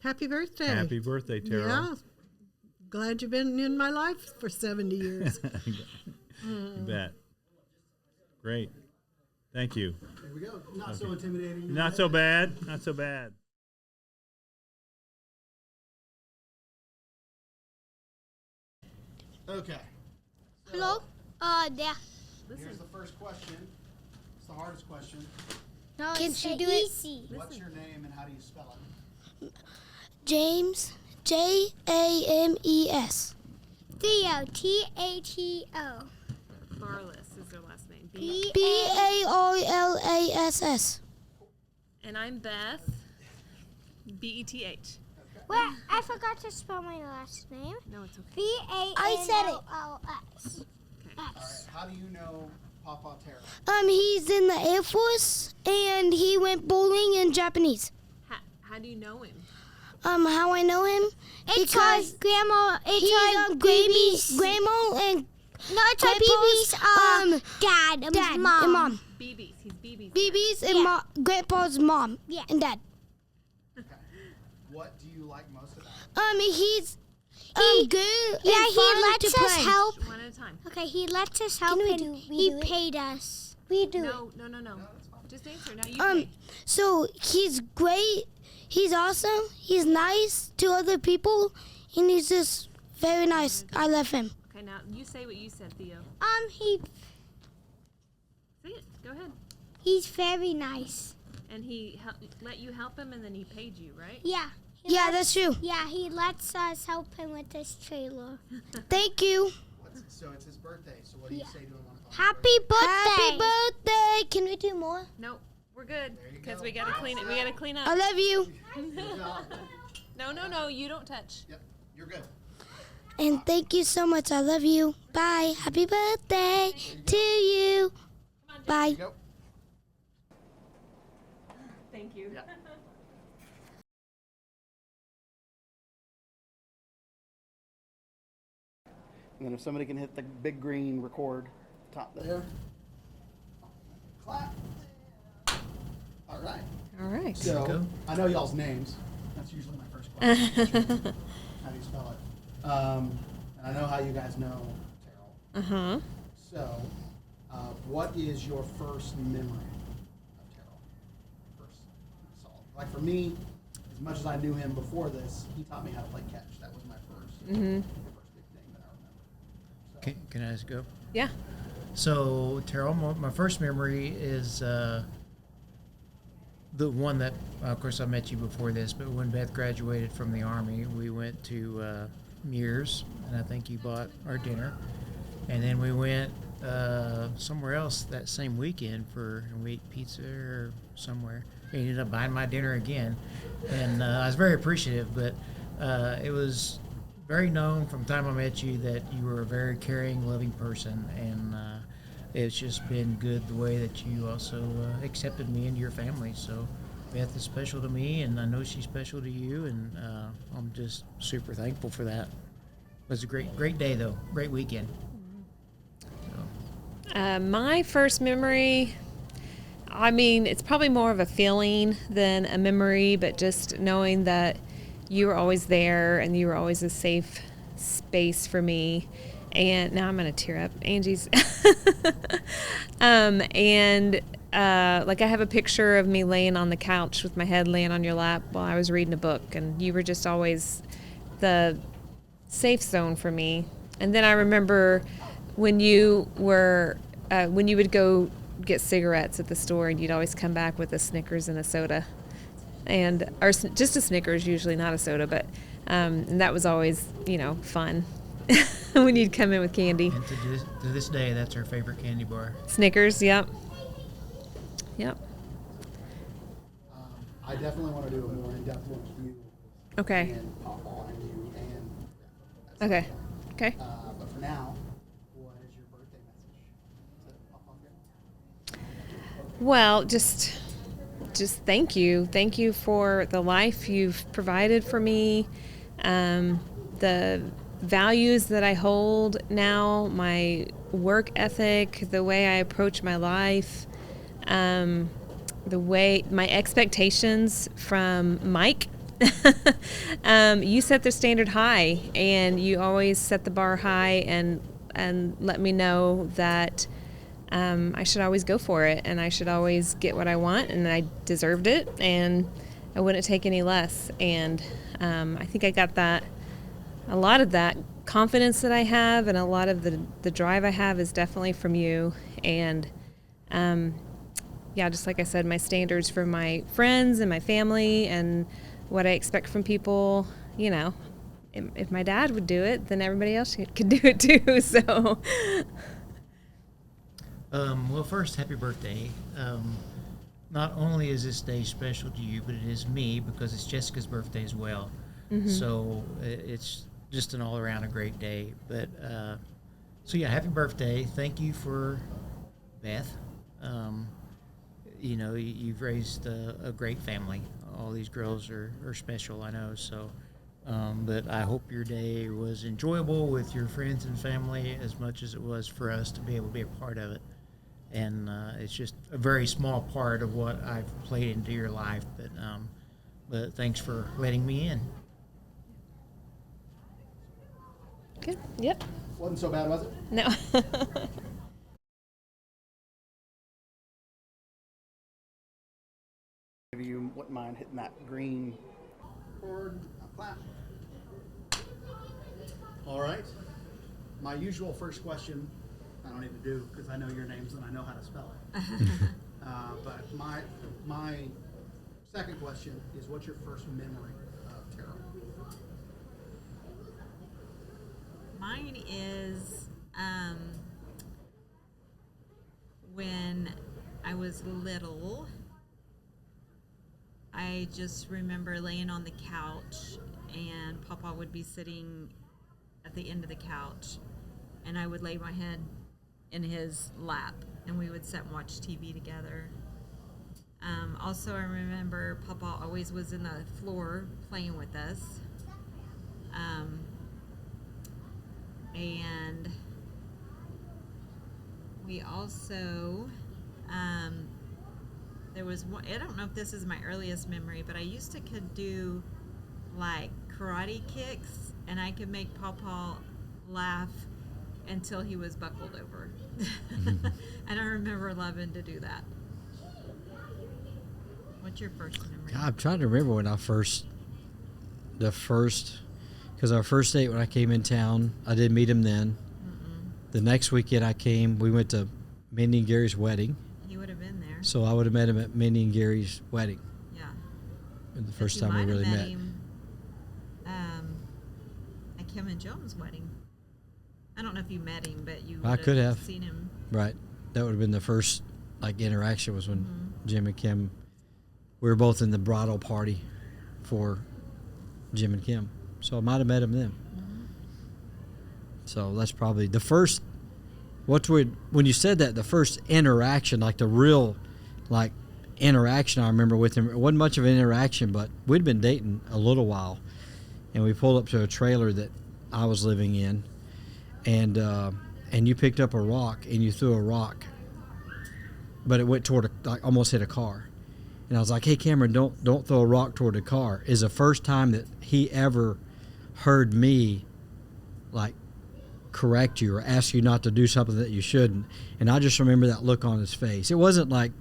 Happy birthday. Happy birthday, Terril. Yeah. Glad you've been in my life for 70 years. You bet. Great. Thank you. There we go. Not so intimidating. Not so bad. Not so bad. Okay. Hello? There. Here's the first question. It's the hardest question. No, Can it's she the do it? easy. What's your name and how do you spell it? James, James. Theo, T-A-T-O. Barless is their last name. Barlass. And I'm Beth. B-E-T-H. Wait, I forgot to spell my last name. No, it's okay. B-A-N-L-L-S. All right. How do you know Papa Terril? He's in the Air Force and he went bowling in Japanese. How do you know him? How I know him? It's because Grandma. he's Baby's grandma and No, it's our BB's dad and mom. And mom. BB's. He's BB's. BB's and Grandpa's mom and dad. Okay. What do you like most about him? He's good. Yeah, and he fun lets to us play. help. One at a time. Okay, he lets us help we Oh, and do he it? paid us. We do No. Just answer. Now you pay. So he's great. He's awesome. He's nice to other people, and he's just very nice. I love him. Okay, now you say what you said, Theo. He Say it. Go ahead. he's very nice. And he let you help him, and then he paid you, right? Yeah. Yeah, that's true. Yeah, he lets us help him with his trailer. Thank you. So it's his birthday. So what do you say to him on his Happy birthday! Happy birthday. Can we do more? Nope, we're good because we gotta clean it. We gotta clean up. I love you. No, you don't touch. Yep, you're good. And thank you so much. I love you. Bye. Happy birthday to you. Bye. Thank you. And then if somebody can hit the big green record top there. Clap. All right. All right. So I know y'all's names. That's usually my first question. How do you spell it? And I know how you guys know Terril. Uh-huh. So, what is your first memory of Terril? First you saw him. Like for me, as much as I knew him before this, he taught me how to play catch. That was my first big thing that I remember. Can I just go? Yeah. So, Terril, my first memory is the one that, of course, I met you before this, but when Beth graduated from the Army, we went to Mears, and I think you bought our dinner. And then we went somewhere else that same weekend and we ate pizza or somewhere. We ended up buying my dinner again. And I was very appreciative, but it was very known from the time I met you that you were a very caring, loving person. And it's just been good the way that you also accepted me into your family. So Beth is special to me, and I know she's special to you, and I'm just super thankful for that. It was a great day, though. Great weekend. My first memory, I mean, it's probably more of a feeling than a memory, but just knowing that you were always there and you were always a safe space for me. And now I'm going to tear up. Angie's. Like I have a picture of me laying on the couch with my head laying on your lap while I was reading a book, and you were just always the safe zone for me. And then I remember when you would go get cigarettes at the store, and you'd always come back with a Snickers and a soda, or just a Snickers, usually not a soda, but and that was always, fun when you'd come in with candy. And to this day, that's her favorite candy bar. Snickers, yep. I definitely want to do a more in-depth one with you. Okay. And Papa and you and. Okay. But for now, what is your birthday message to Papa here? Well, just thank you. Thank you for the life you've provided for me, the values that I hold now, my work ethic, the way I approach my life, the way my expectations from Mike. You set the standard high, and you always set the bar high, and let me know that I should always go for it, and I should always get what I want, and I deserved it, and I wouldn't take any less. And I think I got a lot of that confidence that I have, and a lot of the drive I have is definitely from you. And just like I said, my standards for my friends and my family and what I expect from people, if my dad would do it, then everybody else could do it too. So. Well, first, happy birthday. Not only is this day special to you, but it is me, because it's Jessica's birthday as well. Mm-hmm. So it's just an all-around a great day. But happy birthday. Thank you for Beth. You've raised a great family. All these girls are special, I know. So, but I hope your day was enjoyable with your friends and family as much as it was for us to be able to be a part of it. And it's just a very small part of what I've played into your life. But thanks for letting me in. Good. Yep. Wasn't so bad, was it? No. If you wouldn't mind hitting that green board, clap. All right. My usual first question, I don't need to do because I know your names and I know how to spell it. But my second question is, what's your first memory of Terril? Mine is when I was little. I just remember laying on the couch, and Papa would be sitting at the end of the couch, and I would lay my head in his lap, and we would sit and watch TV together. Also, I remember Papa always was in the floor playing with us. And we also, there was one, I don't know if this is my earliest memory, but I used to could do like karate kicks, and I could make Papa laugh until he was buckled over. And I remember loving to do that. What's your first memory? I'm trying to remember when because our first date when I came in town, I didn't meet him then. The next weekend I came, we went to Mindy and Gary's wedding. He would have been there. So I would have met him at Mindy and Gary's wedding. Yeah. The first time we really met. Him, at Kim and Jones' wedding. I don't know if you met him, but you I could have seen him. Right. That would have been the first interaction was when Jim and Kim. We were both in the bridal party for Jim and Kim, so I might have met him then. So that's probably the first. When you said that, the first interaction, like the real, interaction I remember with him. It wasn't much of an interaction, but we'd been dating a little while, and we pulled up to a trailer that I was living in, and you picked up a rock and you threw a rock, but it went toward almost hit a car, and I was like, "Hey, Cameron, don't throw a rock toward a car." Is the first time that he ever heard me correct you or ask you not to do something that you shouldn't. And I just remember that look on his face. It wasn't like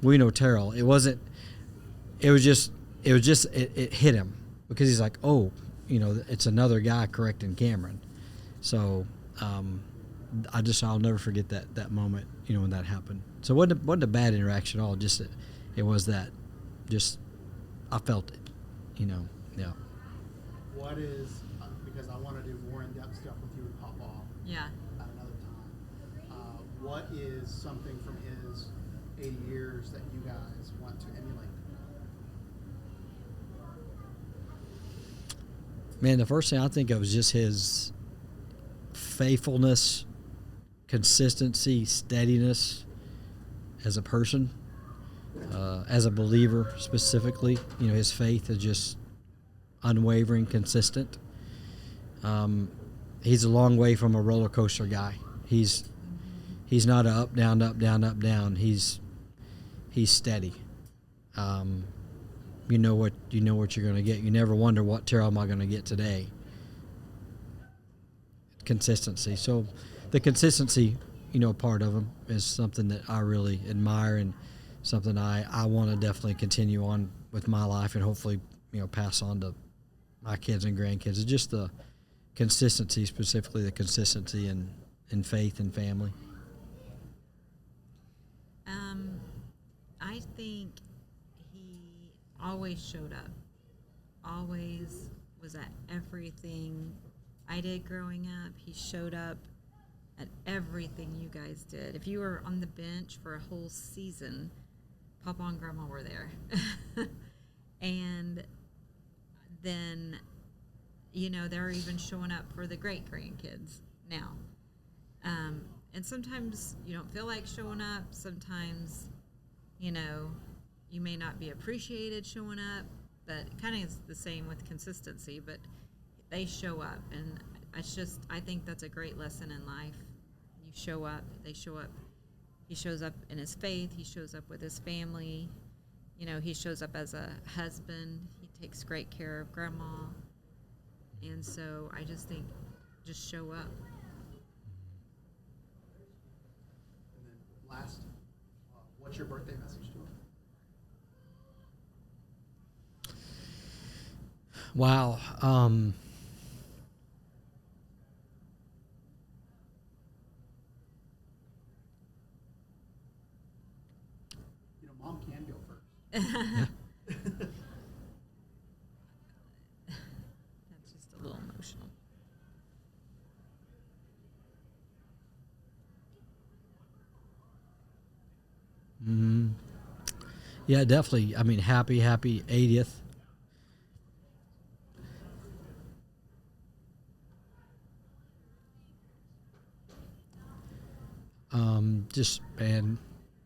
we know Terril. It hit him because he's like, oh, it's another guy correcting Cameron. So I'll never forget that moment, when that happened. So it wasn't a bad interaction at all. Just it was that, I felt it, yeah. What is, because I want to do more in-depth stuff with you and Papa at another time. What is something from his 80 years that you guys want to emulate? Man, the first thing I think of is just his faithfulness, consistency, steadiness as a person, as a believer specifically. His faith is just unwavering, consistent. He's a long way from a roller coaster guy. He's not a up down up down up down. He's steady. You know what you're going to get. You never wonder what Terril am I going to get today. Consistency. So the consistency, part of him is something that I really admire and something I want to definitely continue on with my life and hopefully pass on to my kids and grandkids. It's just the consistency, specifically the consistency in faith and family. I think he always showed up. Always was at everything I did growing up. He showed up at everything you guys did. If you were on the bench for a whole season, Papa and Grandma were there. And then, they're even showing up for the great-grandkids now. And sometimes you don't feel like showing up. Sometimes, you may not be appreciated showing up. But it kind of is the same with consistency. But they show up. And I think that's a great lesson in life. You show up. They show up. He shows up in his faith. He shows up with his family. He shows up as a husband. He takes great care of Grandma. And so I just think, just show up. And then last, what's your birthday message to him? Wow. Mom can go first. That's just a little emotional. Yeah, definitely. I mean, happy 80th.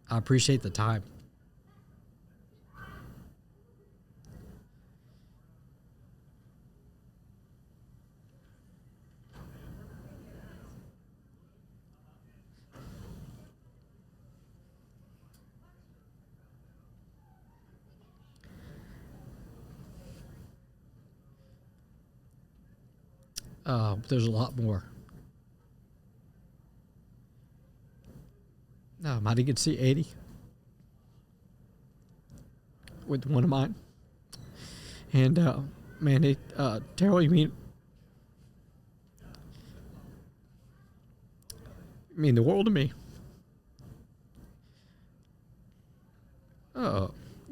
I appreciate the time. There's a lot more. No, I might get to see 80. with one of mine. And man, Terril, you mean the world to me.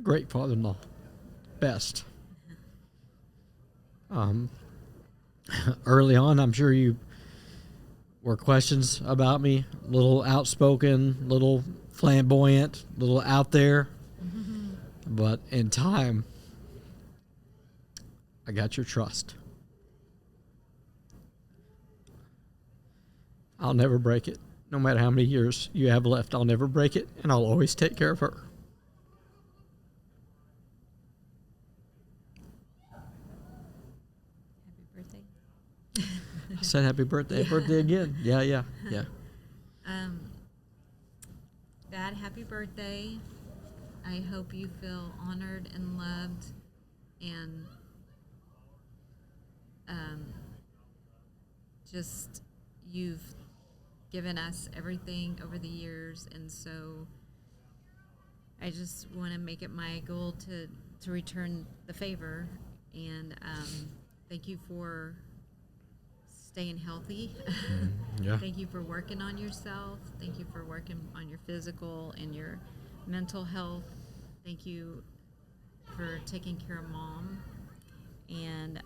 Great father-in-law, best. Early on, I'm sure you were questions about me, little outspoken, little flamboyant, little out there. But in time, I got your trust. I'll never break it. No matter how many years you have left, I'll never break it, and I'll always take care of her. I said happy birthday. Birthday again. Yeah. Dad, happy birthday. I hope you feel honored and loved, and just you've given us everything over the years, and so I just want to make it my goal to return the favor, and thank you for staying healthy. Yeah. Thank you for working on yourself. Thank you for working on your physical and your mental health. Thank you for taking care of Mom. And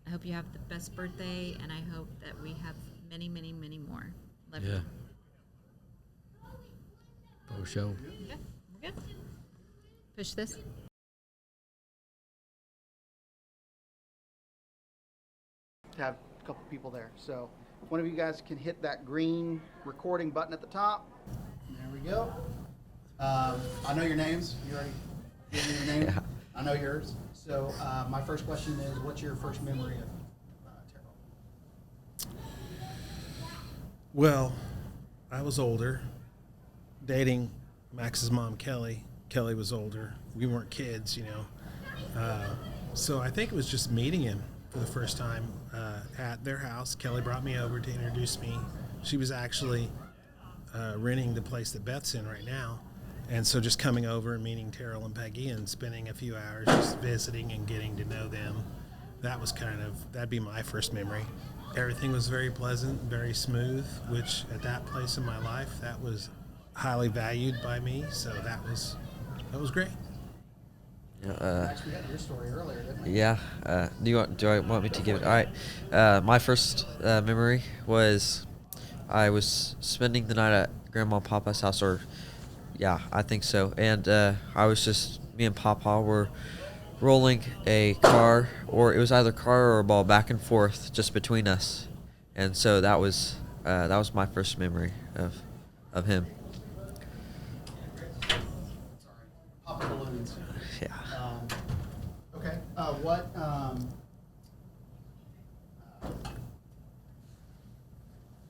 I hope you have the best birthday, and I hope that we have many, many, many more. Love you. For sure. Okay, we're good. Push this. Have a couple people there. So if one of you guys can hit that green recording button at the top. There we go. I know your names. You already gave me your name. Yeah. I know yours. So my first question is, what's your first memory of Terril? Well, I was older, dating Max's mom, Kelly. Kelly was older. We weren't kids, you know. So I think it was just meeting him for the first time at their house. Kelly brought me over to introduce me. She was actually renting the place that Beth's in right now. And so just coming over and meeting Terril and Peggy and spending a few hours just visiting and getting to know them, that'd be my first memory. Everything was very pleasant, very smooth, which at that place in my life, that was highly valued by me. So that was great. Max, we had your story earlier, didn't we? Yeah. Do I want me to give it? All right. My first memory was I was spending the night at Grandma and Papa's house, I think so. And me and Papa were rolling a car, or it was either car or a ball back and forth just between us. And so that was my first memory of him. Papa balloons. Yeah. Okay.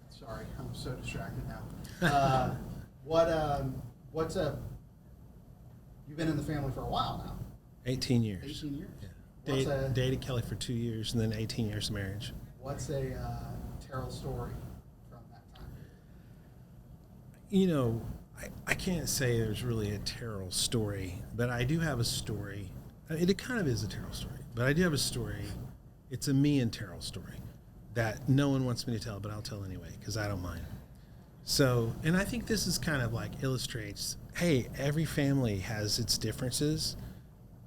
Sorry, I'm so distracted now. You've been in the family for a while now. 18 years. 18 years? Yeah. Dated Kelly for 2 years, and then 18 years of marriage. What's a Terril story from that time? You know, I can't say there's really a Terril story, but I do have a story. It kind of is a Terril story, but I do have a story. It's a me and Terril story that no one wants me to tell, but I'll tell anyway because I don't mind. So, and I think this is kind of like illustrates, hey, every family has its differences.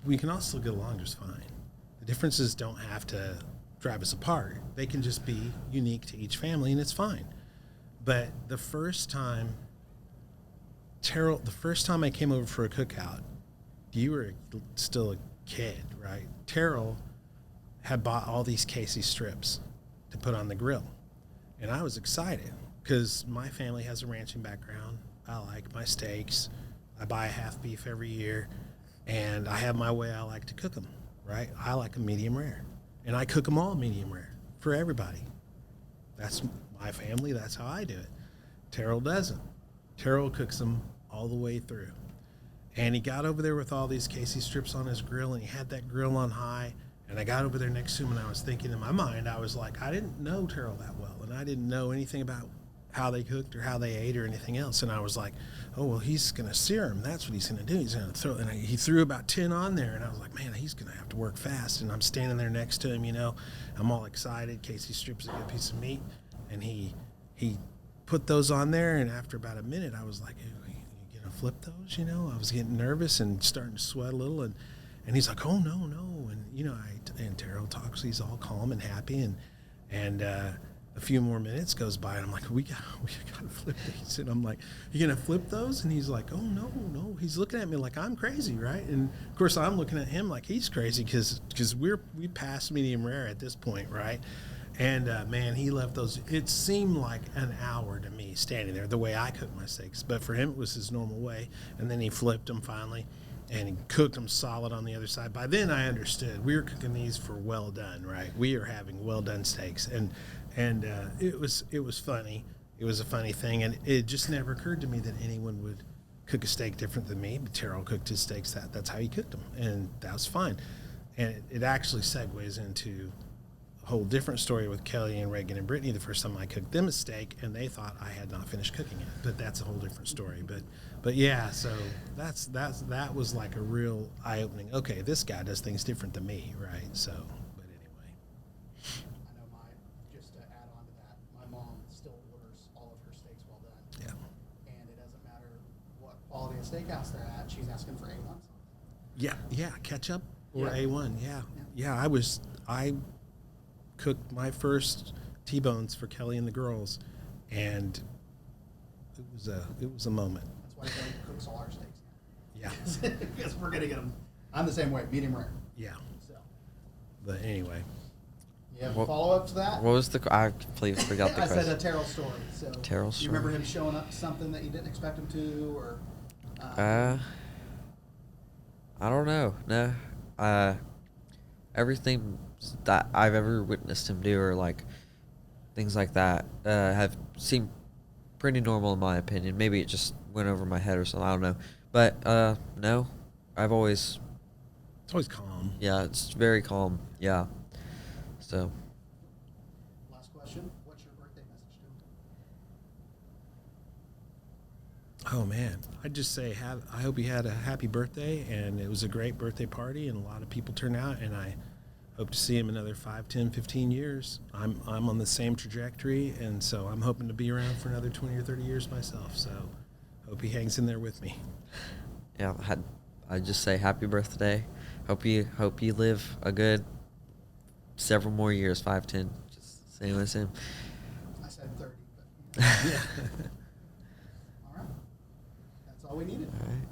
We can all still get along just fine. The differences don't have to drive us apart. They can just be unique to each family, and it's fine. But the first time I came over for a cookout, you were still a kid, right? Terril had bought all these Casey strips to put on the grill. And I was excited because my family has a ranching background. I like my steaks. I buy a half beef every year. And I have my way I like to cook them, right? I like them medium rare. And I cook them all medium rare for everybody. That's my family. That's how I do it. Terril doesn't. Terril cooks them all the way through. And he got over there with all these Casey strips on his grill, and he had that grill on high. And I got over there next to him, and I was thinking in my mind, I was like, I didn't know Terril that well, and I didn't know anything about how they cooked or how they ate or anything else. And I was like, oh, well, he's going to sear them. That's what he's going to do. He's going to throw, and he threw about 10 on there. And I was like, man, he's going to have to work fast. And I'm standing there next to him, you know, I'm all excited. Casey strips a good piece of meat, and he put those on there. And after about a minute, I was like, you going to flip those? You know, I was getting nervous and starting to sweat a little. And he's like, oh, no. And, you know, and Terril talks, he's all calm and happy. And a few more minutes goes by, and I'm like, we got to flip these. And I'm like, you going to flip those? And he's like, oh, no. He's looking at me like I'm crazy, right? And, of course, I'm looking at him like he's crazy because we passed medium rare at this point, right? And, man, he left those. It seemed like an hour to me standing there, the way I cook my steaks. But for him, it was his normal way. And then he flipped them finally, and he cooked them solid on the other side. By then, I understood. We were cooking these for well done, right? We are having well done steaks. And it was funny. It was a funny thing, and it just never occurred to me that anyone would cook a steak different than me. But Terril cooked his steaks that's how he cooked them, and that was fine. And it actually segues into a whole different story with Kelly and Reagan and Brittany. The first time I cooked them a steak, and they thought I had not finished cooking it, but that's a whole different story. But yeah, so that was like a real eye-opening. Okay, this guy does things different than me, right? So. Quality of steakhouse they're at, she's asking for A1. Yeah, ketchup or A1. Yeah. I cooked my first T-bones for Kelly and the girls, and it was a moment. That's why Kelly cooks all our steaks. Yeah, because we're gonna get them. I'm the same way, medium rare. Yeah. So. But anyway. You have a follow-up to that? What was I completely forgot the question. I said a Terril story. So Terril story. You remember him showing up something that you didn't expect him to, or? I don't know. No. Everything that I've ever witnessed him do, or like things like that, have seemed pretty normal in my opinion. Maybe it just went over my head or something. I don't know. But no, it's always calm. Yeah, it's very calm. Yeah. So. Last question. What's your birthday message to him? Oh man, I'd just say I hope he had a happy birthday, and it was a great birthday party, and a lot of people turned out, and I hope to see him another 5, 10, 15 years. I'm on the same trajectory, and so I'm hoping to be around for another 20 or 30 years myself. So hope he hangs in there with me. Yeah, I'd just say happy birthday. Hope you live a good several more years, 5, 10. Just same as him. I said 30, but yeah. All right. That's all we needed. All right.